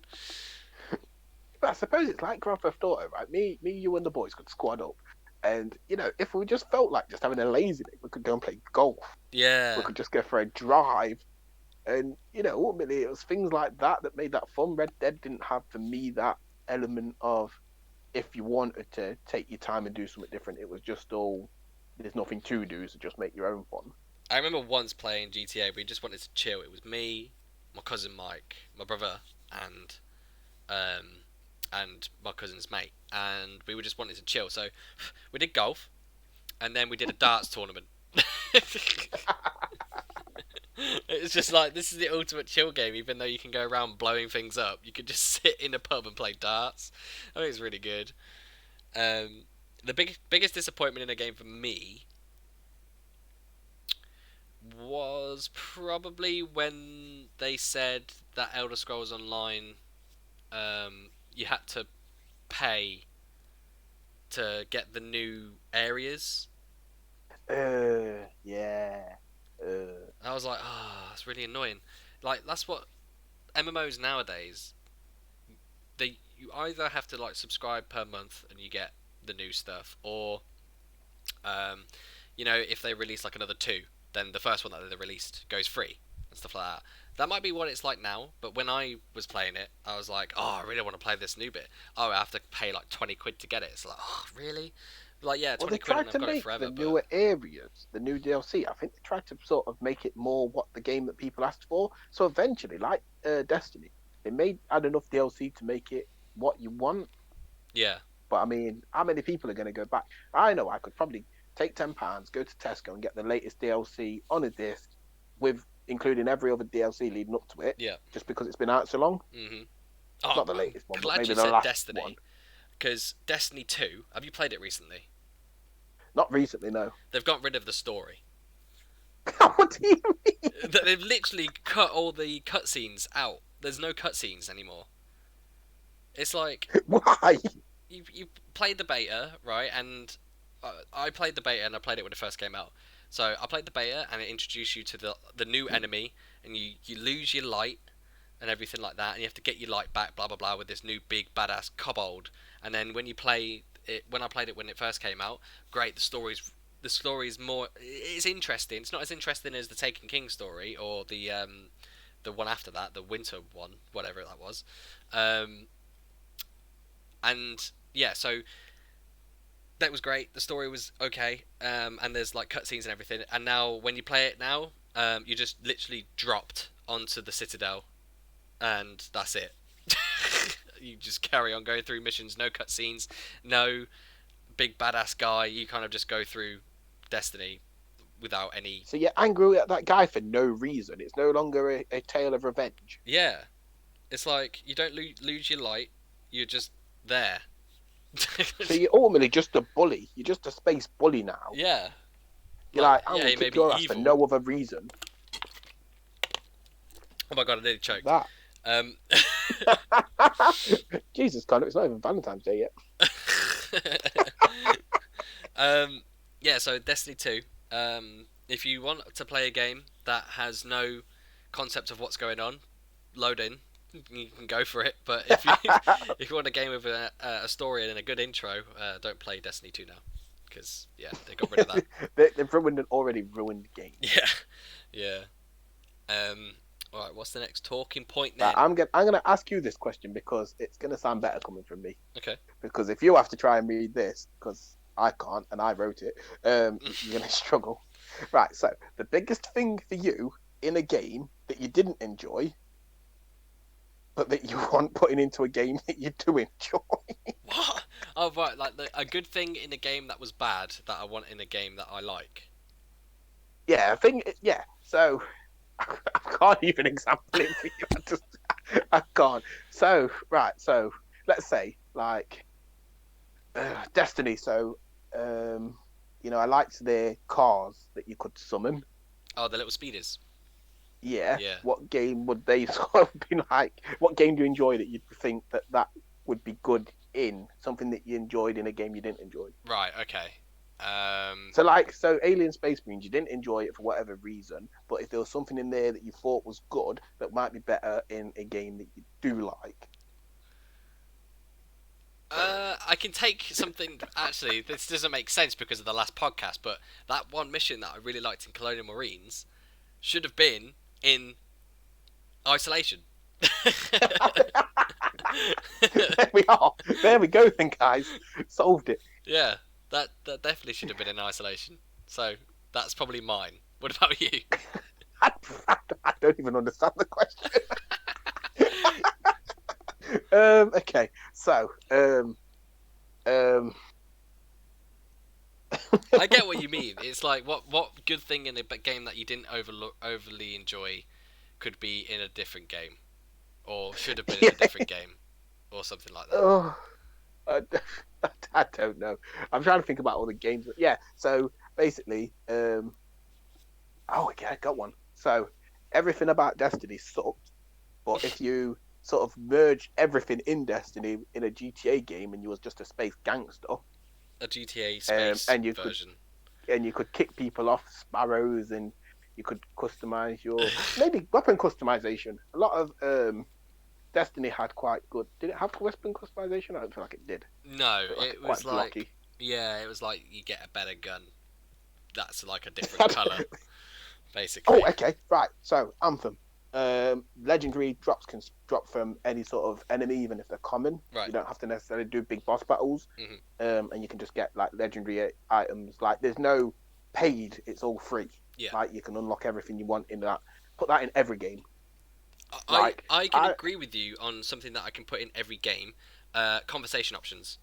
But I suppose it's like Grand Theft Auto, right? Me, you, and the boys could squad up, and if we just felt like just having a lazy day, we could go and play golf. Yeah. We could just go for a drive, and ultimately it was things like that that made that fun. Red Dead didn't have for me that element of if you wanted to take your time and do something different. It was just all there's nothing to do, so just make your own fun. I remember once playing GTA. We just wanted to chill. It was me, my cousin Mike, my brother, um, and my cousin's mate, and we were just wanting to chill. So we did golf, and then we did a darts tournament. It's just like, this is the ultimate chill game. Even though you can go around blowing things up, you could just sit in a pub and play darts. I think it's really good. The biggest disappointment in a game for me was probably when they said that Elder Scrolls Online, you had to pay to get the new areas. Yeah. I was like, oh, that's really annoying. Like, that's what MMOs nowadays. You either have to like subscribe per month and you get the new stuff, or if they release like another 2, then the first one that they released goes free and stuff like that. That might be what it's like now, but when I was playing it, I was like, oh, I really want to play this new bit. Oh, I have to pay like 20 quid to get it. It's like, oh, really? Like, yeah, Well, 20 they quid and tried I've to got it make forever. the But newer areas, the new DLC. I think they tried to sort of make it more what the game that people asked for. So eventually, like Destiny, they add enough DLC to make it what you want. yeah, But I mean, how many people are going to go back? I know I could probably take £10, go to Tesco and get the latest DLC on a disc, with including every other DLC leading up to it. yeah. Just because it's been out so long. Oh, Not the I'm latest one, but glad maybe you the said last Destiny, one. because Destiny 2, have you played it recently? Not recently, no. They've got rid of the story. What do you mean? They've literally cut all the cutscenes out. There's no cutscenes anymore. It's like, Why? you played the beta, right? And I played the beta, and I played it when it first came out. So I played the beta, and it introduced you to the new enemy, and you lose your light and everything like that, and you have to get your light back, blah blah blah, with this new big badass kobold. And then when you play it, when I played it when it first came out, great. The story's more. It's interesting. It's not as interesting as the Taken King story or the one after that, the Winter one, whatever that was. And yeah, so that was great. The story was okay, and there's like cutscenes and everything. And now when you play it now, you just literally dropped onto the Citadel, and that's it. You just carry on going through missions, no cutscenes, no big badass guy. You kind of just go through Destiny without any. So you're angry at that guy for no reason. It's no longer a tale of revenge. Yeah, it's like you don't lose your light. You're just there. So you're ultimately just a bully. You're just a space bully now. Yeah. You're like, I'm yeah, gonna he may kick be your ass for evil. no other reason. Oh my god, I nearly choked. That. Um, Jesus, Connor, it's not even Valentine's Day yet. yeah, so Destiny 2. If you want to play a game that has no concept of what's going on, load in. You can go for it. But if you want a game with a story and a good intro, don't play Destiny 2 now. Because, yeah, they got rid of that. They've ruined an already ruined game. Yeah. Alright, what's the next talking point then? I'm gonna ask you this question because it's gonna sound better coming from me. Okay. Because if you have to try and read this, because I can't and I wrote it, you're gonna struggle. Right. So the biggest thing for you in a game that you didn't enjoy, but that you want putting into a game that you do enjoy. What? Oh, right, like a good thing in a game that was bad that I want in a game that I like. Yeah, I think. Yeah. So I can't even example it for you. I can't. So right. So let's say like Destiny. So I liked the cars that you could summon. Oh, the little speeders. Yeah. Yeah. What game would they sort of be like? What game do you enjoy that you'd think that would be good in something that you enjoyed in a game you didn't enjoy? Right. Okay. So Alien Space Marines, you didn't enjoy it for whatever reason, but if there was something in there that you thought was good that might be better in a game that you do like. I can take something. Actually, this doesn't make sense because of the last podcast, but that one mission that I really liked in Colonial Marines should have been in Isolation. There we are. There we go, then, guys. Solved it. Yeah, that definitely should have been in Isolation. So that's probably mine. What about you? I don't even understand the question. Okay, so I get what you mean. It's like what good thing in a game that you didn't overly enjoy could be in a different game, or should have been in a different game, or something like that. Oh, I don't know. I'm trying to think about all the games. Yeah, so basically, okay, I got one. So everything about Destiny sucked, but if you sort of merge everything in Destiny in a GTA game and you was just a space gangster, a GTA space version, and you could kick people off sparrows, and you could customize your maybe weapon customization. A lot of Destiny had quite good. Did it have weapon customization? I don't feel like it did. No, it was quite like blocky. Yeah, it was like you get a better gun. That's like a different color, basically. Oh, okay, right. So Anthem, legendary drops can drop from any sort of enemy, even if they're common. Right. You don't have to necessarily do big boss battles, and you can just get like legendary items. Like there's no paid; it's all free. Yeah. Like you can unlock everything you want in that. Put that in every game. I can agree with you on something that I can put in every game. Conversation options.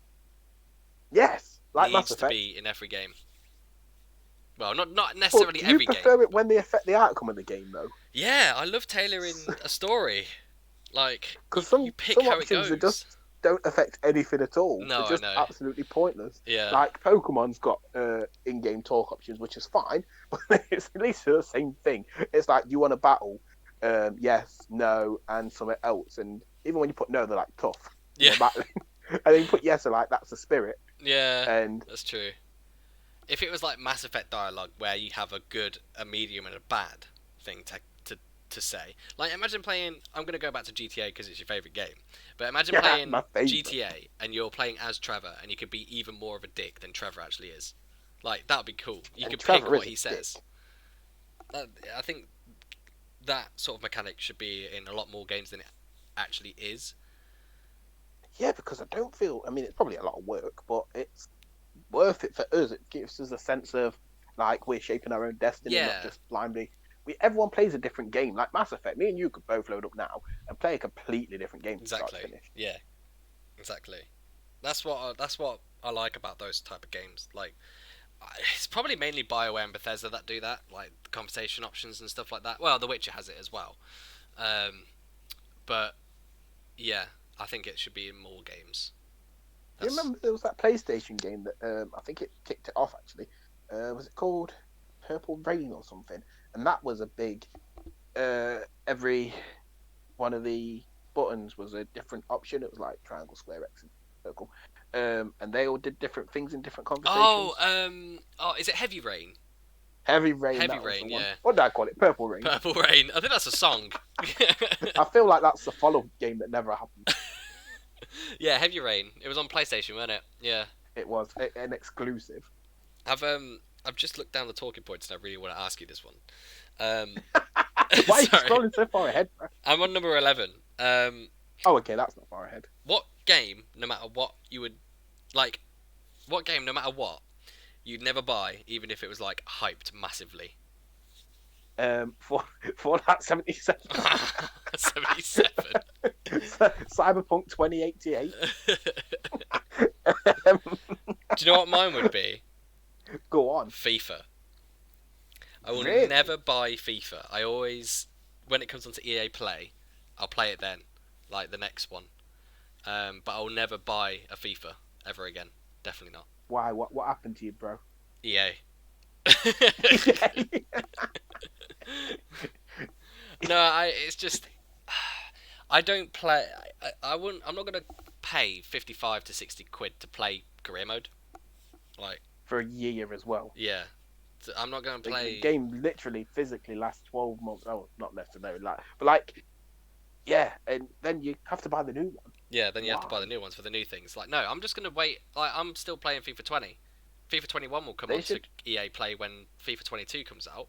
Yes, like needs Mass Effect. to be in every game. Well, not necessarily do you every prefer game. it when they affect the outcome of the game, though? Yeah, I love tailoring a story. Like, because some pick how it options goes. just don't affect anything at all. No, They're just I know. absolutely pointless. Yeah. Like Pokemon's got in-game talk options, which is fine, but it's at least the same thing. It's like, do you want to battle? Yes, no, and something else. And even when you put no, they're like tough. Yeah. Battling. And then you put yes, they're like that's the spirit. Yeah. And that's true. If it was like Mass Effect dialogue, where you have a good, a medium, and a bad thing to say, like imagine playing. I'm gonna go back to GTA because it's your favorite game, but imagine playing GTA and you're playing as Trevor, and you could be even more of a dick than Trevor actually is. Like that'd be cool. You could pick what he says. I think that sort of mechanic should be in a lot more games than it actually is. Yeah, because I don't feel. I mean, it's probably a lot of work, but it's worth it for us. It gives us a sense of like we're shaping our own destiny, not just blindly. Everyone plays a different game. Like Mass Effect, me and you could both load up now and play a completely different game. Exactly. Start to finish. Yeah. Exactly. That's what I like about those type of games. Like, it's probably mainly BioWare and Bethesda that do that, like the conversation options and stuff like that. Well, The Witcher has it as well, but yeah, I think it should be in more games. Do you remember there was that PlayStation game that I think it kicked it off actually? Was it called Purple Rain or something? And that was a big. Every one of the buttons was a different option. It was like triangle, square, X, and circle. And they all did different things in different conversations. Is it Heavy Rain? Heavy Rain. Heavy that was Rain, the one. yeah. What did I call it? Purple Rain. Purple Rain. I think that's a song. I feel like that's the follow-up game that never happened. Yeah, Heavy Rain. It was on PlayStation, wasn't it? Yeah. It was an exclusive. I've just looked down the talking points and I really want to ask you this one. Why are you scrolling so far ahead, bro? I'm on number 11. Oh, okay, that's not far ahead. What game, no matter what you would like, what game, no matter what, you'd never buy, even if it was like hyped massively? Fallout 77. 77. Cyberpunk 2088. Do you know what mine would be? Go on. FIFA. I will Really? never buy FIFA. I always, when it comes onto EA Play, I'll play it then, like the next one. But I'll never buy a FIFA ever again. Definitely not. Why? What happened to you, bro? EA. No, it's just I don't play. I wouldn't. I'm not gonna pay 55 to 60 quid to play career mode. Like, For a year as well. yeah, I'm not gonna play. The game literally physically lasts 12 months. Oh, not necessarily like, but like, yeah, and then you have to buy the new one. Yeah, then you have to buy Why? the new ones for the new things. Like, no, I'm just gonna wait. Like, I'm still playing FIFA 20. FIFA 21 will come They on should- to EA Play when FIFA 22 comes out.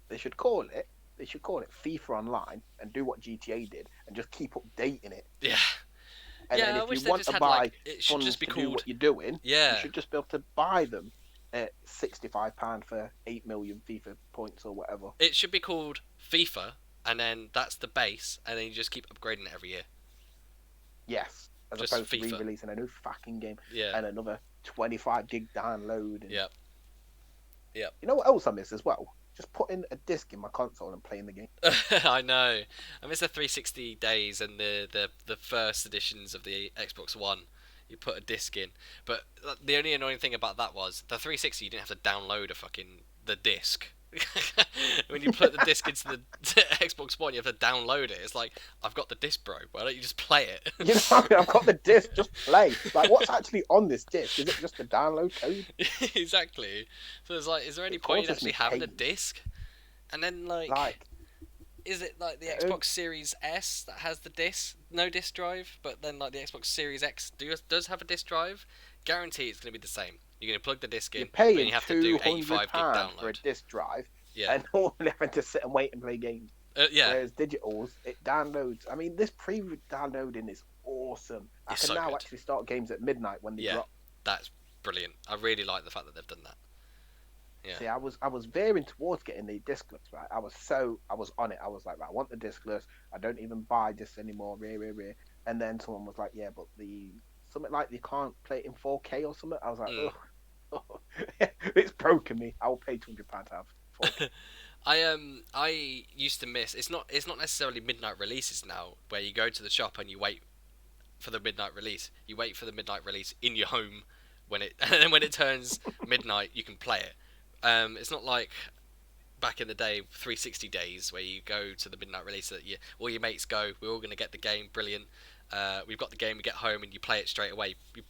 They should call it. They should call it FIFA Online and do what GTA did and just keep updating it. Yeah. And Yeah, then I if wish you they want just to had, buy like, it should funds just be to do called. what you're doing, Yeah. you should just be able to buy them at £65 for 8 million FIFA points or whatever. It should be called FIFA, and then that's the base, and then you just keep upgrading it every year. Yes, as Just opposed to FIFA. re-releasing a new fucking game Yeah. and another 25 gig download. And... Yep. Yep. You know what else I miss as well? Just putting a disc in my console and playing the game. I know. I miss the 360 days and the first editions of the Xbox One. You put a disc in, but the only annoying thing about that was the 360. You didn't have to download the disc. When you put the disc into the Xbox One, you have to download it. It's like, I've got the disc, bro. Why don't you just play it? You know what I mean? I've got the disc, just play. Like, what's actually on this disc? Is it just the download code? Exactly. So it's like, is there any It point in causes me actually having a pain. disc? And then Like, is it like the Yeah. Xbox Series S that has the disc, no disc drive, but then like the Xbox Series X does have a disc drive? Guarantee it's going to be the same. You're going to plug the disc in, you're but paying you have to do 85 gig £200 for a download. disc drive, Yeah, and all having to sit and wait and play games. yeah, Whereas digitals, it downloads. I mean, this pre-downloading is awesome. I It's can so now good. actually start games at midnight when they Yeah. drop. that's brilliant. I really like the fact that they've done that. Yeah. See, I was veering towards getting the discless, right? I was on it. I was like, right, I want the discless. I don't even buy discs anymore. Rare. And then someone was like, yeah, but something like you can't play it in 4K or something. I was like, Mm. oh, it's broken me. I will pay £200 to have 4K. I used to miss. It's not necessarily midnight releases now, where you go to the shop and you wait for the midnight release. You wait for the midnight release in your home when it, and then when it turns midnight, you can play it. It's not like back in the day, 360 days, where you go to the midnight release that all your mates go. We're all going to get the game. Brilliant. We've got the game. We get home and you play it straight away. You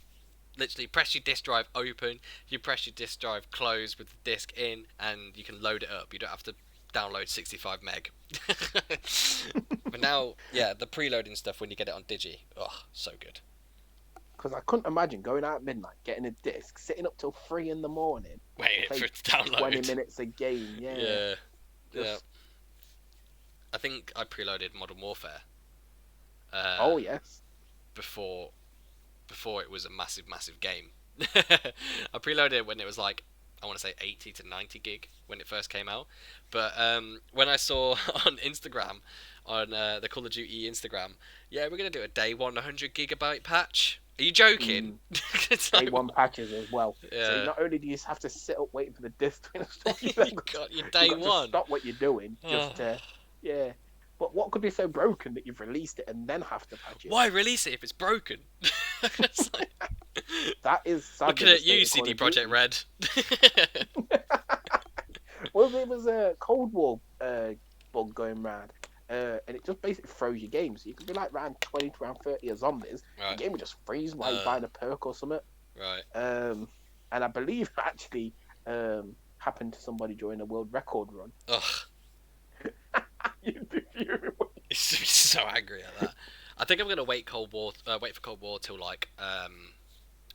literally press your disk drive open. You press your disk drive close with the disc in, and you can load it up. You don't have to download 65 meg. But now, yeah, the preloading stuff when you get it on Digi, oh, so good. Because I couldn't imagine going out at midnight, getting a disc, sitting up till 3 in the morning, Waiting play for it to download. 20 minutes a game. Yeah. Yeah. Just- I think I preloaded Modern Warfare. Oh yes. Before it was a massive game. I preloaded it when it was like I want to say 80 to 90 gig when it first came out. But when I saw on Instagram, on the Call of Duty Instagram, yeah, we're going to do a day one 100 gigabyte patch. Are you joking? Day one patches as well. Yeah. So not only do you have to sit up waiting for the disk to install, you've got your you've day got one. to stop what you're doing just to, yeah. But what could be so broken that you've released it and then have to patch it? Why release it if it's broken? It's like... That is Looking at you, CD Projekt Red. Well, there was a Cold War bug going round, and it just basically froze your game. So you could be like round 20 to round 30 of zombies. Right. The game would just freeze while you're buying a perk or something. Right. And I believe it actually happened to somebody during a world record run. Ugh. You're so angry at that. I think I'm gonna wait for Cold War till like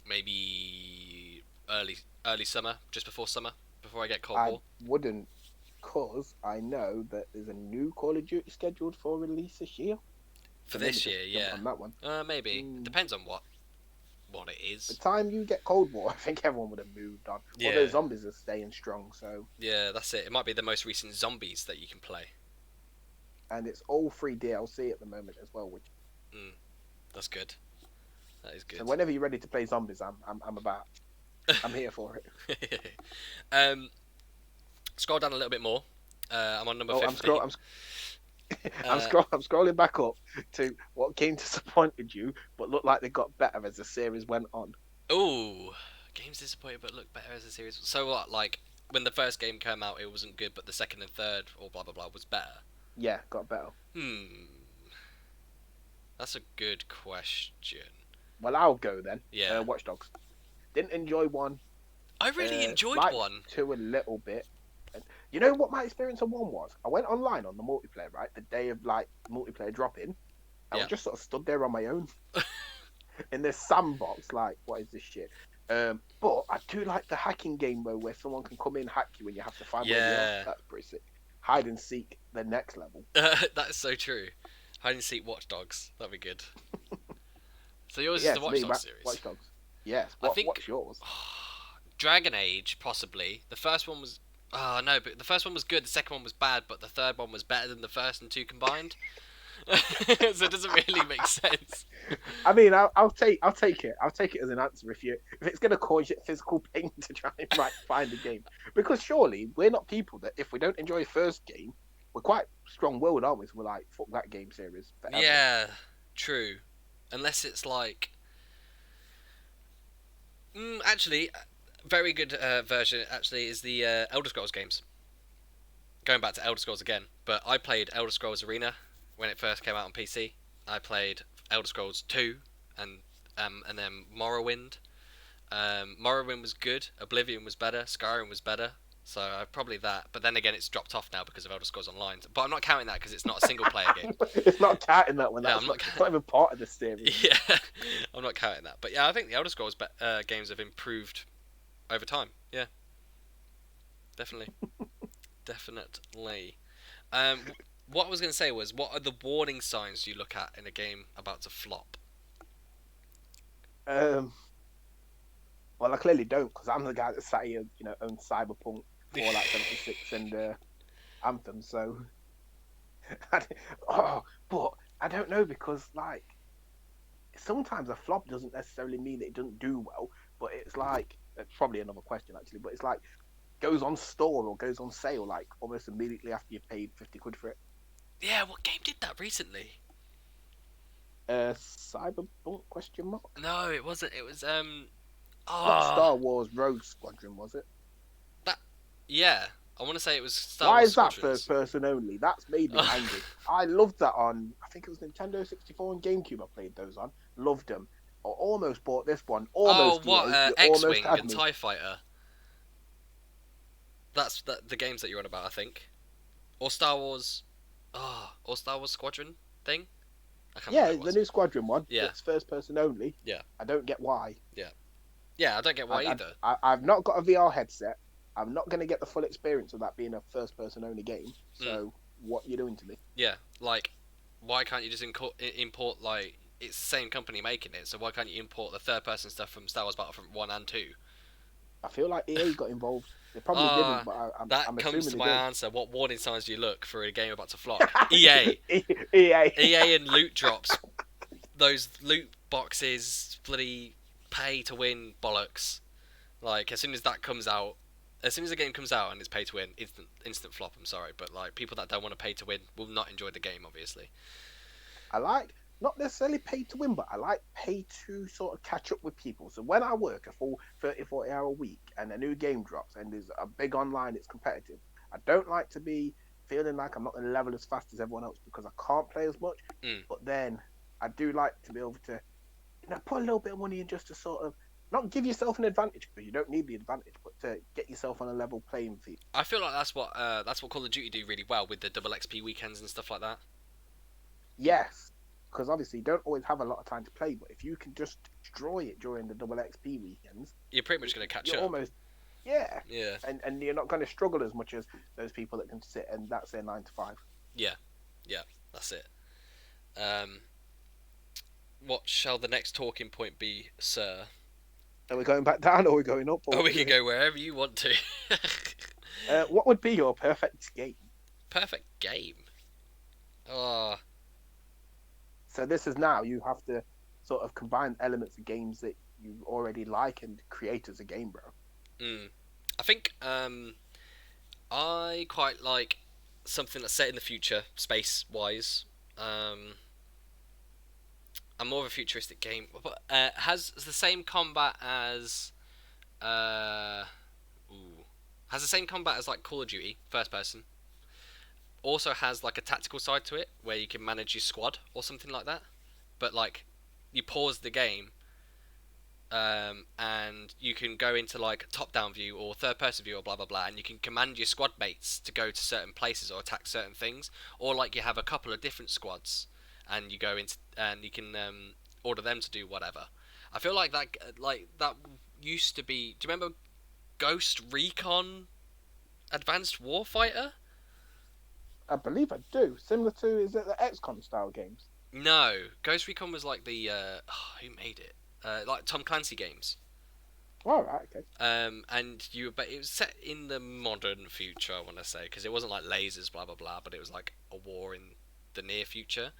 maybe early summer, just before summer, before I get Cold War. I wouldn't, cause I know that there's a new Call of Duty scheduled for release this year. For this year, yeah. On that one. Maybe. Depends on what it is. The time you get Cold War, I think everyone would have moved on. Yeah. Although zombies are staying strong, so. Yeah, that's it. It might be the most recent zombies that you can play. And it's all free DLC at the moment as well, which. That's good. That is good. So whenever you're ready to play zombies, I'm about. I'm here for it. Scroll down a little bit more. I'm on number 50. I'm scrolling back up to what game disappointed you, but looked like they got better as the series went on. Ooh, games disappointed but look better as a series. So what? Like when the first game came out, it wasn't good, but the second and third, or blah blah blah, was better. Yeah, got better. That's a good question. Well, I'll go then. Yeah. Watch Dogs. Didn't enjoy one. I really enjoyed one. Two a little bit. You know what my experience on one was? I went online on the multiplayer, right? The day of like multiplayer drop-in. I was just sort of stood there on my own in this sandbox. Like, what is this shit? But I do like the hacking game though, where someone can come in and hack you and you have to find where you are. That's pretty sick. Hide and seek, the next level. That's so true. Hide and seek Watch Dogs. That'd be good. So yours is the Watch Dogs series. Watch Dogs. Yes. What's yours? Dragon Age, possibly. The first one was. Oh no, but the first one was good. The second one was bad, but the third one was better than the first and two combined. So it doesn't really make sense. I mean, I'll take it. I'll take it as an answer if it's going to cause you physical pain to try and find a game, because surely we're not people that if we don't enjoy the first game, we're quite strong-willed, aren't we? So we're like, fuck that game series forever. Yeah, true. Unless it's like, actually, very good version actually is the Elder Scrolls games. Going back to Elder Scrolls again, but I played Elder Scrolls Arena when it first came out on PC. I played Elder Scrolls 2 and then Morrowind. Morrowind was good. Oblivion was better. Skyrim was better. So probably that. But then again, it's dropped off now because of Elder Scrolls Online. But I'm not counting that because it's not a single player game. It's not counting that one. No, It's not even part of the series. Yeah, I'm not counting that. But yeah, I think the Elder Scrolls games have improved over time. Yeah, definitely. Definitely. What I was going to say was, what are the warning signs you look at in a game about to flop? Well, I clearly don't, because I'm the guy that sat here, owns Cyberpunk, Fallout 76, and Anthem. So, but I don't know, because like sometimes a flop doesn't necessarily mean that it doesn't do well, but it's like it's probably another question actually, but it's like goes on store or goes on sale like almost immediately after you paid 50 quid for it. Yeah, what game did that recently? Cyberpunk question mark? No, it wasn't. It was Not Star Wars Rogue Squadron, was it? Yeah, I want to say it was Star Why Wars is that Squadrons. first person only? That's made me angry. I loved that on, I think it was Nintendo 64 and GameCube I played those on. Loved them. I almost bought this one. X-Wing and TIE Fighter? That's the games that you're on about, I think. Or Star Wars... or Star Wars Squadron thing? I can't remember the new Squadron one. Yeah. It's first person only. Yeah. I don't get why. Yeah, I don't get why either. I've not got a VR headset. I'm not going to get the full experience of that being a first person only game. So, what are you doing to me? Yeah, like, why can't you just import, like, it's the same company making it, so why can't you import the third person stuff from Star Wars Battlefront 1 and 2? I feel like EA got involved. They probably didn't, Ah, but that I'm comes assuming to they my did. answer. What warning signs do you look for a game about to flop? EA. EA. EA and loot drops. Those loot boxes, bloody pay to win bollocks. Like, as soon as that comes out, as soon as a game comes out and it's pay to win, instant flop, I'm sorry. But, like, people that don't want to pay to win will not enjoy the game, obviously. I like not necessarily pay to win, but I like pay to sort of catch up with people. So when I work a full 30, 40-hour week and a new game drops and there's a big online, it's competitive, I don't like to be feeling like I'm not going to level as fast as everyone else because I can't play as much. But then I do like to be able to, put a little bit of money in just to sort of not give yourself an advantage because you don't need the advantage, but to get yourself on a level playing field. I feel like that's what Call of Duty do really well with the double XP weekends and stuff like that. Yes, because obviously you don't always have a lot of time to play, but if you can just destroy it during the double XP weekends, you're pretty much going to catch you're up. Almost, yeah. And you're not going to struggle as much as those people that can sit and that's their 9 to 5. Yeah, that's it. What shall the next talking point be, sir? Are we going back down or are we going up? We can go wherever you want to. What would be your perfect game? Perfect game? Oh. So this is now you have to sort of combine elements of games that you already like and create as a game, bro. I think I quite like something that's set in the future, space-wise. I'm more of a futuristic game, but has the same combat as has the same combat as like Call of Duty, first person. Also has like a tactical side to it where you can manage your squad or something like that. But like you pause the game and you can go into like top-down view or third-person view or blah blah blah, and you can command your squad mates to go to certain places or attack certain things, or like you have a couple of different squads and you go into and you can order them to do whatever. I feel like that used to be. Do you remember Ghost Recon Advanced Warfighter? I believe I do. Similar to, is it the XCOM style games? No, Ghost Recon was like the who made it? Like Tom Clancy games. All right, okay. But it was set in the modern future, I want to say, because it wasn't like lasers, blah blah blah, but it was like a war in the near future.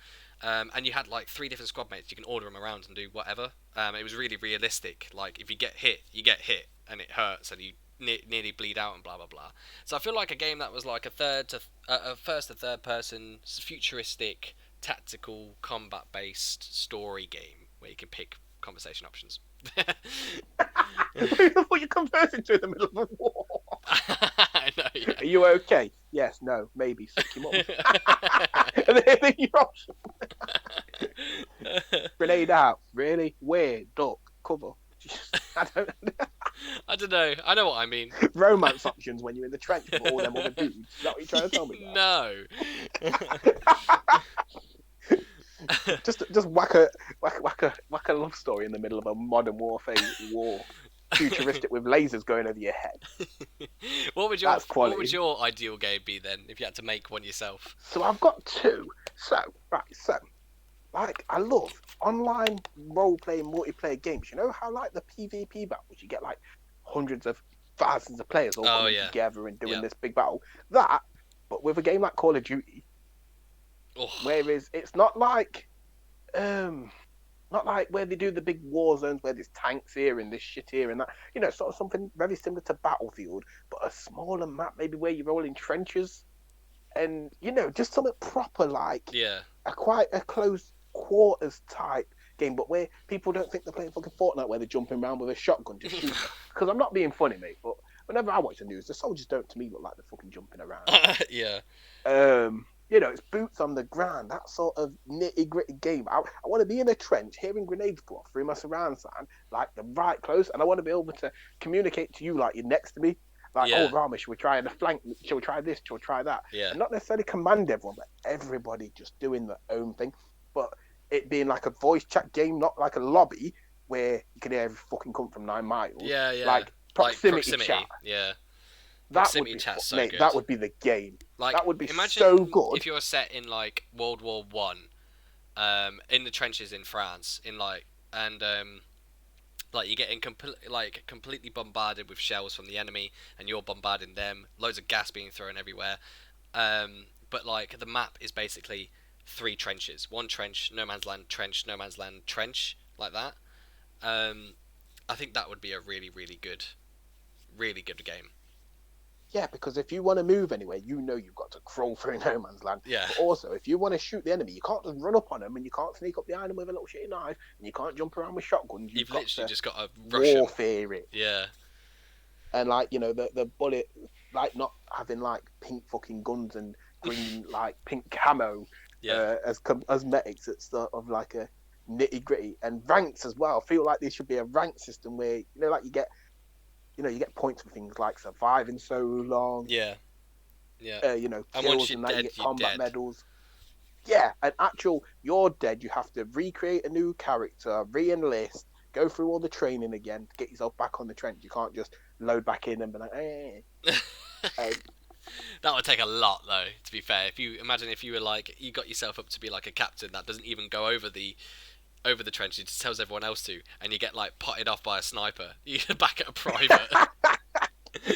And you had like 3 different squad mates. You can order them around and do whatever. It was really realistic. Like if you get hit, and it hurts, and you nearly bleed out and blah blah blah. So I feel like a game that was like a first to third person futuristic tactical combat based story game where you can pick conversation options. What you're conversing to in the middle of a war. I know, yeah. Are you okay? Yes, no, maybe. Suck him up. And then your option. Grenade out. Really? Where? Duck. Cover. I don't know. I know what I mean. Romance options when you're in the trench with all them other dudes. Is that what you're trying to tell me? No. just whack a love story in the middle of a modern warfare war, futuristic with lasers going over your head. What would your ideal game be then if you had to make one yourself? So I've got 2. So like I love online role-playing multiplayer games. You know how like the PvP battles, you get like hundreds of thousands of players all coming together and doing this big battle. That, but with a game like Call of Duty. Whereas it's not like where they do the big war zones where there's tanks here and this shit here and that. Sort of something very similar to Battlefield, but a smaller map, maybe where you're all in trenches, and just something proper like quite a close quarters type game, but where people don't think they're playing fucking Fortnite, where they're jumping around with a shotgun just shooting. Because I'm not being funny, mate, but whenever I watch the news, the soldiers don't to me look like they're fucking jumping around. It's boots on the ground, that sort of nitty-gritty game. I want to be in a trench, hearing grenades go off through my surround sound, like the right close, and I want to be able to communicate to you like you're next to me. Like, oh, Rama, should we try the flank? Should we try this? Should we try that? Yeah. And not necessarily command everyone, but everybody just doing their own thing. But it being like a voice chat game, not like a lobby where you can hear every fucking come from 9 miles. Yeah. Like proximity chat. Yeah. That would be so mate, good. that would be the game. Like, that would be imagine so good. If you're set in like World War One, in the trenches in France, Like you're getting completely bombarded with shells from the enemy, and you're bombarding them. Loads of gas being thrown everywhere. But like the map is basically 3 trenches: one trench, no man's land, trench, no man's land, trench, like that. I think that would be a really, really good game. Yeah, because if you want to move anywhere, you've got to crawl through no man's land. Yeah. But also, if you want to shoot the enemy, you can't just run up on them, and you can't sneak up behind them with a little shitty knife, and you can't jump around with shotguns. You've got literally to just got to rush warfare it. Yeah. And like the bullet, like not having like pink fucking guns and green like pink camo. Yeah. As medics, it's sort of like a nitty gritty and ranks as well. I feel like there should be a rank system where like you get points for things like surviving so long. Yeah. Kills and that, you get combat medals. Yeah, you're dead. You have to recreate a new character, re-enlist, go through all the training again to get yourself back on the trench. You can't just load back in and be like, That would take a lot, though. To be fair, if you were like you got yourself up to be like a captain that doesn't even go over the trench, it just tells everyone else to, and you get like potted off by a sniper. You're back at a private.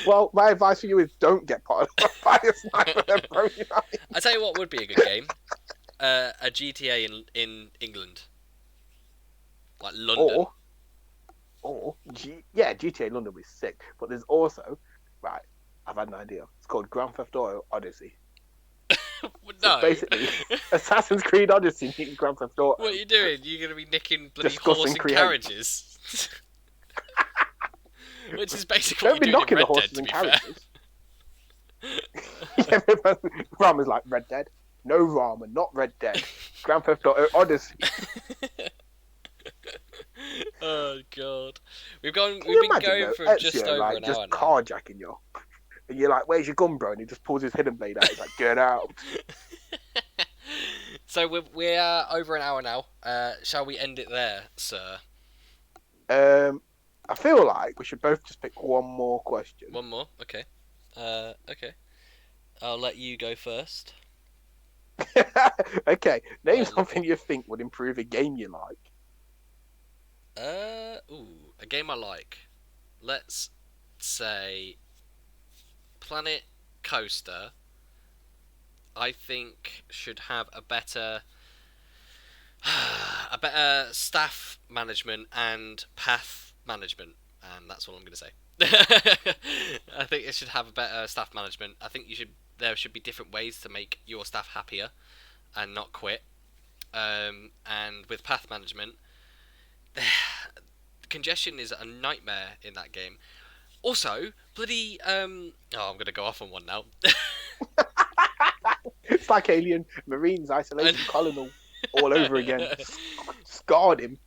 Well, my advice for you is don't get potted off by a sniper. I tell you what would be a good game: a GTA in England, like London. GTA London would be sick. But there's also I've had an idea. It's called Grand Theft Auto Odyssey. No. So basically, Assassin's Creed Odyssey meets Grand Theft Auto. What are you doing? You're going to be nicking bloody horse and carriages? Which is basically what you're doing in Red Dead, to be fair. Yeah, Rama's like Red Dead. No Rama, not Red Dead. Grand Theft Auto Odyssey. Oh god, we've been going for just over an hour just now. Carjacking you, and you're like, "Where's your gun, bro?" And he just pulls his hidden blade out. He's like, "Get out." So we're over an hour now. Shall we end it there, sir? I feel like we should both just pick one more question. One more, okay. Okay. I'll let you go first. Okay, name something you think would improve a game you like. A game I like. Let's say Planet Coaster. I think should have a better staff management and path management, and that's all I'm going to say. I think it should have a better staff management. I think there should be different ways to make your staff happier and not quit. And with path management, congestion is a nightmare in that game. Also, bloody I'm going to go off on one now. It's like Alien Marines Isolation Colonial all over again. Scarred him.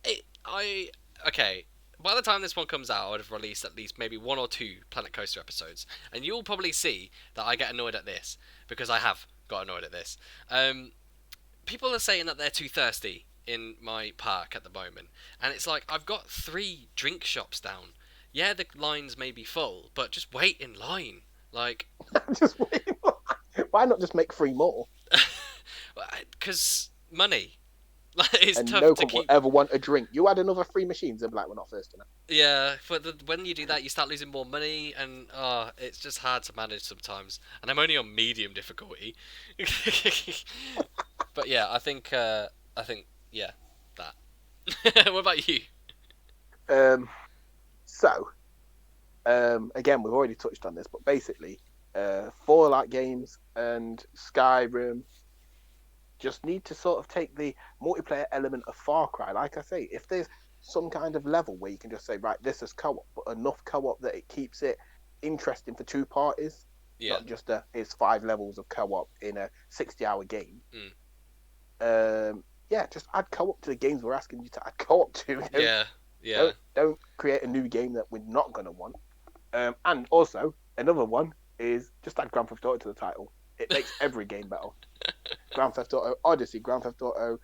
Okay. By the time this one comes out, I would have released at least maybe 1 or 2 Planet Coaster episodes, and you'll probably see that I get annoyed at this, because I have got annoyed at this. People are saying that they're too thirsty in my park at the moment, and it's like, I've got 3 drink shops down. Yeah, the lines may be full, but just wait in line. Like, just wait in line. Why not just make 3 more? Because money. It's and tough no to one keep. will ever want a drink. You add another 3 machines, they'll be like, we're not thirsty enough. Yeah, but when you do that, you start losing more money, and it's just hard to manage sometimes. And I'm only on medium difficulty. But yeah, I think yeah, that. What about you? Again, we've already touched on this, but basically, Fallout games and Skyrim just need to sort of take the multiplayer element of Far Cry. Like I say, if there's some kind of level where you can just say, right, this is co-op, but enough co-op that it keeps it interesting for 2 parties, not just it's 5 levels of co-op in a 60-hour game. Just add co-op to the games we're asking you to add co-op to. Don't create a new game that we're not going to want. And also, another one is just add Grand Theft Auto to the title. It makes every game better. Grand Theft Auto Odyssey, Grand Theft Auto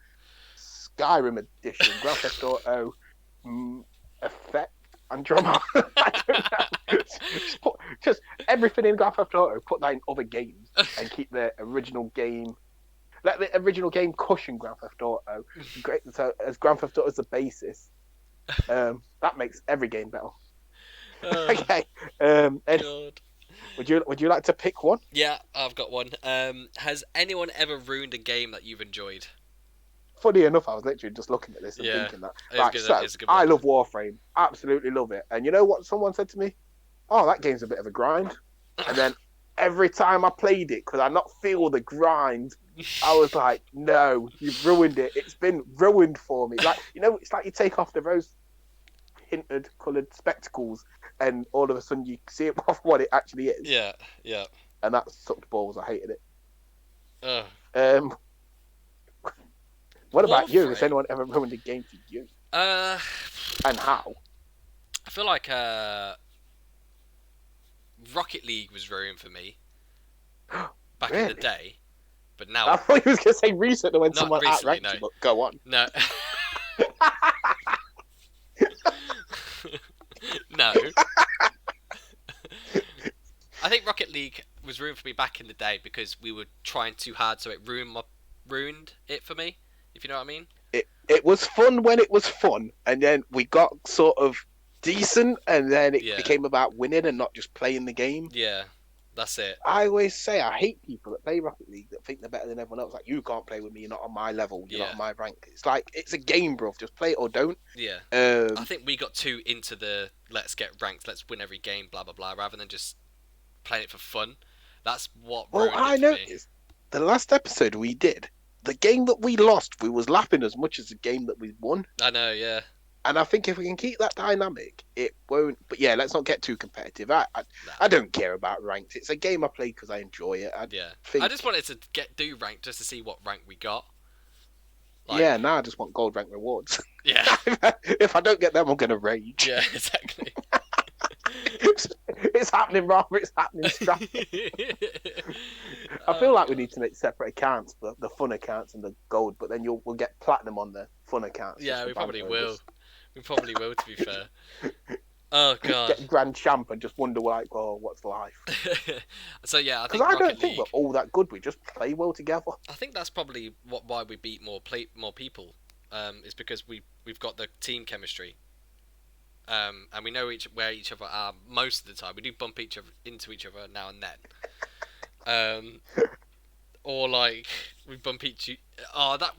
Skyrim Edition, Grand Theft Auto Effect Andromeda. I don't know. Just everything in Grand Theft Auto, put that in other games and keep the original game. Let the original game cushion Grand Theft Auto. Great. So as Grand Theft Auto is the basis, That makes every game better. Oh, Okay. Ed, God. would you like to pick one? Yeah, I've got one. Has anyone ever ruined a game that you've enjoyed? Funny enough, I was literally just looking at this and Yeah, thinking that. it's Right, good. so It's a good I one. love Warframe, absolutely love it. And you know what? Someone said to me, "Oh, that game's a bit of a grind." And then every time I played it, because I not feel the grind, I was like, "No, you've ruined it. It's been ruined for me." Like it's like you take off the rose hinted coloured spectacles, and all of a sudden you see it off what it actually is. Yeah, yeah. And that sucked balls. I hated it. Ugh. Um, what about you? Has Warframe. anyone ever ruined a game for you? Uh, And how? I feel like Rocket League was ruined for me back in the Really? day, but I now thought you was going to say recently when not someone recently. outranked No, you, but go on. no, no. I think Rocket League was ruined for me back in the day because we were trying too hard, so it ruined it for me. If you know what I mean. It was fun when it was fun, and then we got sort of decent, and then it Yeah. became about winning and not just playing the game. Yeah, that's it. I always say I hate people that play Rocket League that think they're better than everyone else. Like, you can't play with me, you're not on my level, you're not Yeah. on my rank. It's like, it's a game, bro. Just play it or don't. Yeah. Um, I think we got too into the let's get ranked, let's win every game, blah blah blah, rather than just playing it for fun. That's what well, ruined I it for me. noticed the last episode we did, the game that we lost, we was laughing as much as the game that we won. I know, yeah. And I think if we can keep that dynamic, it won't. But yeah, let's not get too competitive. I Nah. don't care about ranked. It's a game I play because I enjoy it. Yeah. think, I just wanted to do rank just to see what rank we got. yeah, now I just want gold rank rewards. Yeah. If I don't get them, I'm gonna rage. Yeah, exactly. It's happening, Robert. It's happening. Strap. I feel like we need to make separate accounts for the fun accounts and the gold, but then we'll get platinum on the fun accounts. Yeah, just we for probably band will. members. We probably will, to be fair. Oh god. Get grand champ and just wonder like, oh, what's life? So yeah, I Because think I don't Rocket think League. we're all that good. We just play well together. I think that's probably why we beat more people. Is because we've got the team chemistry. And we know where each other are most of the time. We do bump into each other now and then. Or like we bump that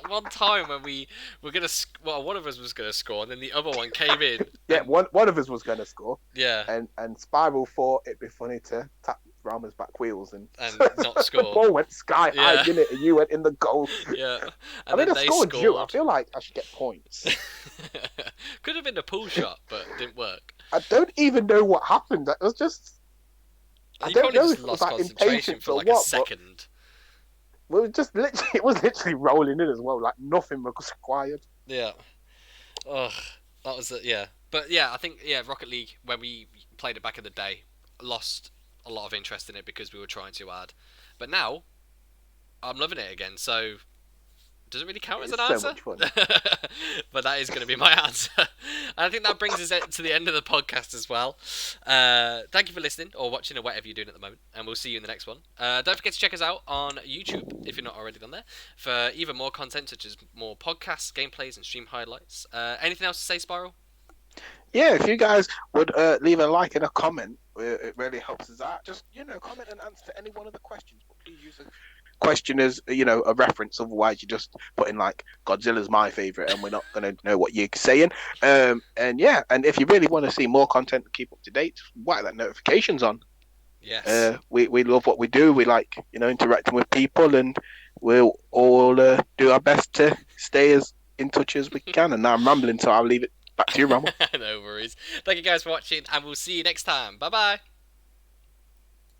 one time when we were gonna one of us was gonna score and then the other one came in. Yeah, one of us was going to score, Yeah, and Spiral thought it'd be funny to tap Rama's back wheels and not the score. ball went sky high, Yeah. didn't it? And you went in the goal. Yeah, I and mean, then I they scored you. I scored. feel like I should get points. Could have been a pull shot, but it didn't work. I don't even know what happened. That was just. I You don't probably know just if it was lost like concentration impatience for or like what, a second. but it was literally rolling in as well. Like nothing was required. Yeah. Ugh. That was it. Yeah. But yeah, I think Rocket League when we played it back in the day, lost a lot of interest in it because we were trying too hard. But now, I'm loving it again. So, does it really count as an It's so answer? much fun. But that is going to be my answer. And I think that brings us to the end of the podcast as well. Thank you for listening or watching or whatever you're doing at the moment. And we'll see you in the next one. Don't forget to check us out on YouTube if you're not already done there for even more content such as more podcasts, gameplays, and stream highlights. Anything else to say, Spiral? Yeah, if you guys would leave a like and a comment, it really helps us out. Just comment and answer any one of the questions, but please use a question as a reference. Otherwise, you're just putting like Godzilla's my favorite, and we're not going to know what you're saying. And if you really want to see more content and keep up to date, whack that notifications on. Yes. We love what we do. We like interacting with people, and we'll all do our best to stay as in touch as we can. And now I'm rambling, so I'll leave it back to you, Ramon. No worries. Thank you guys for watching, and we'll see you next time. Bye bye.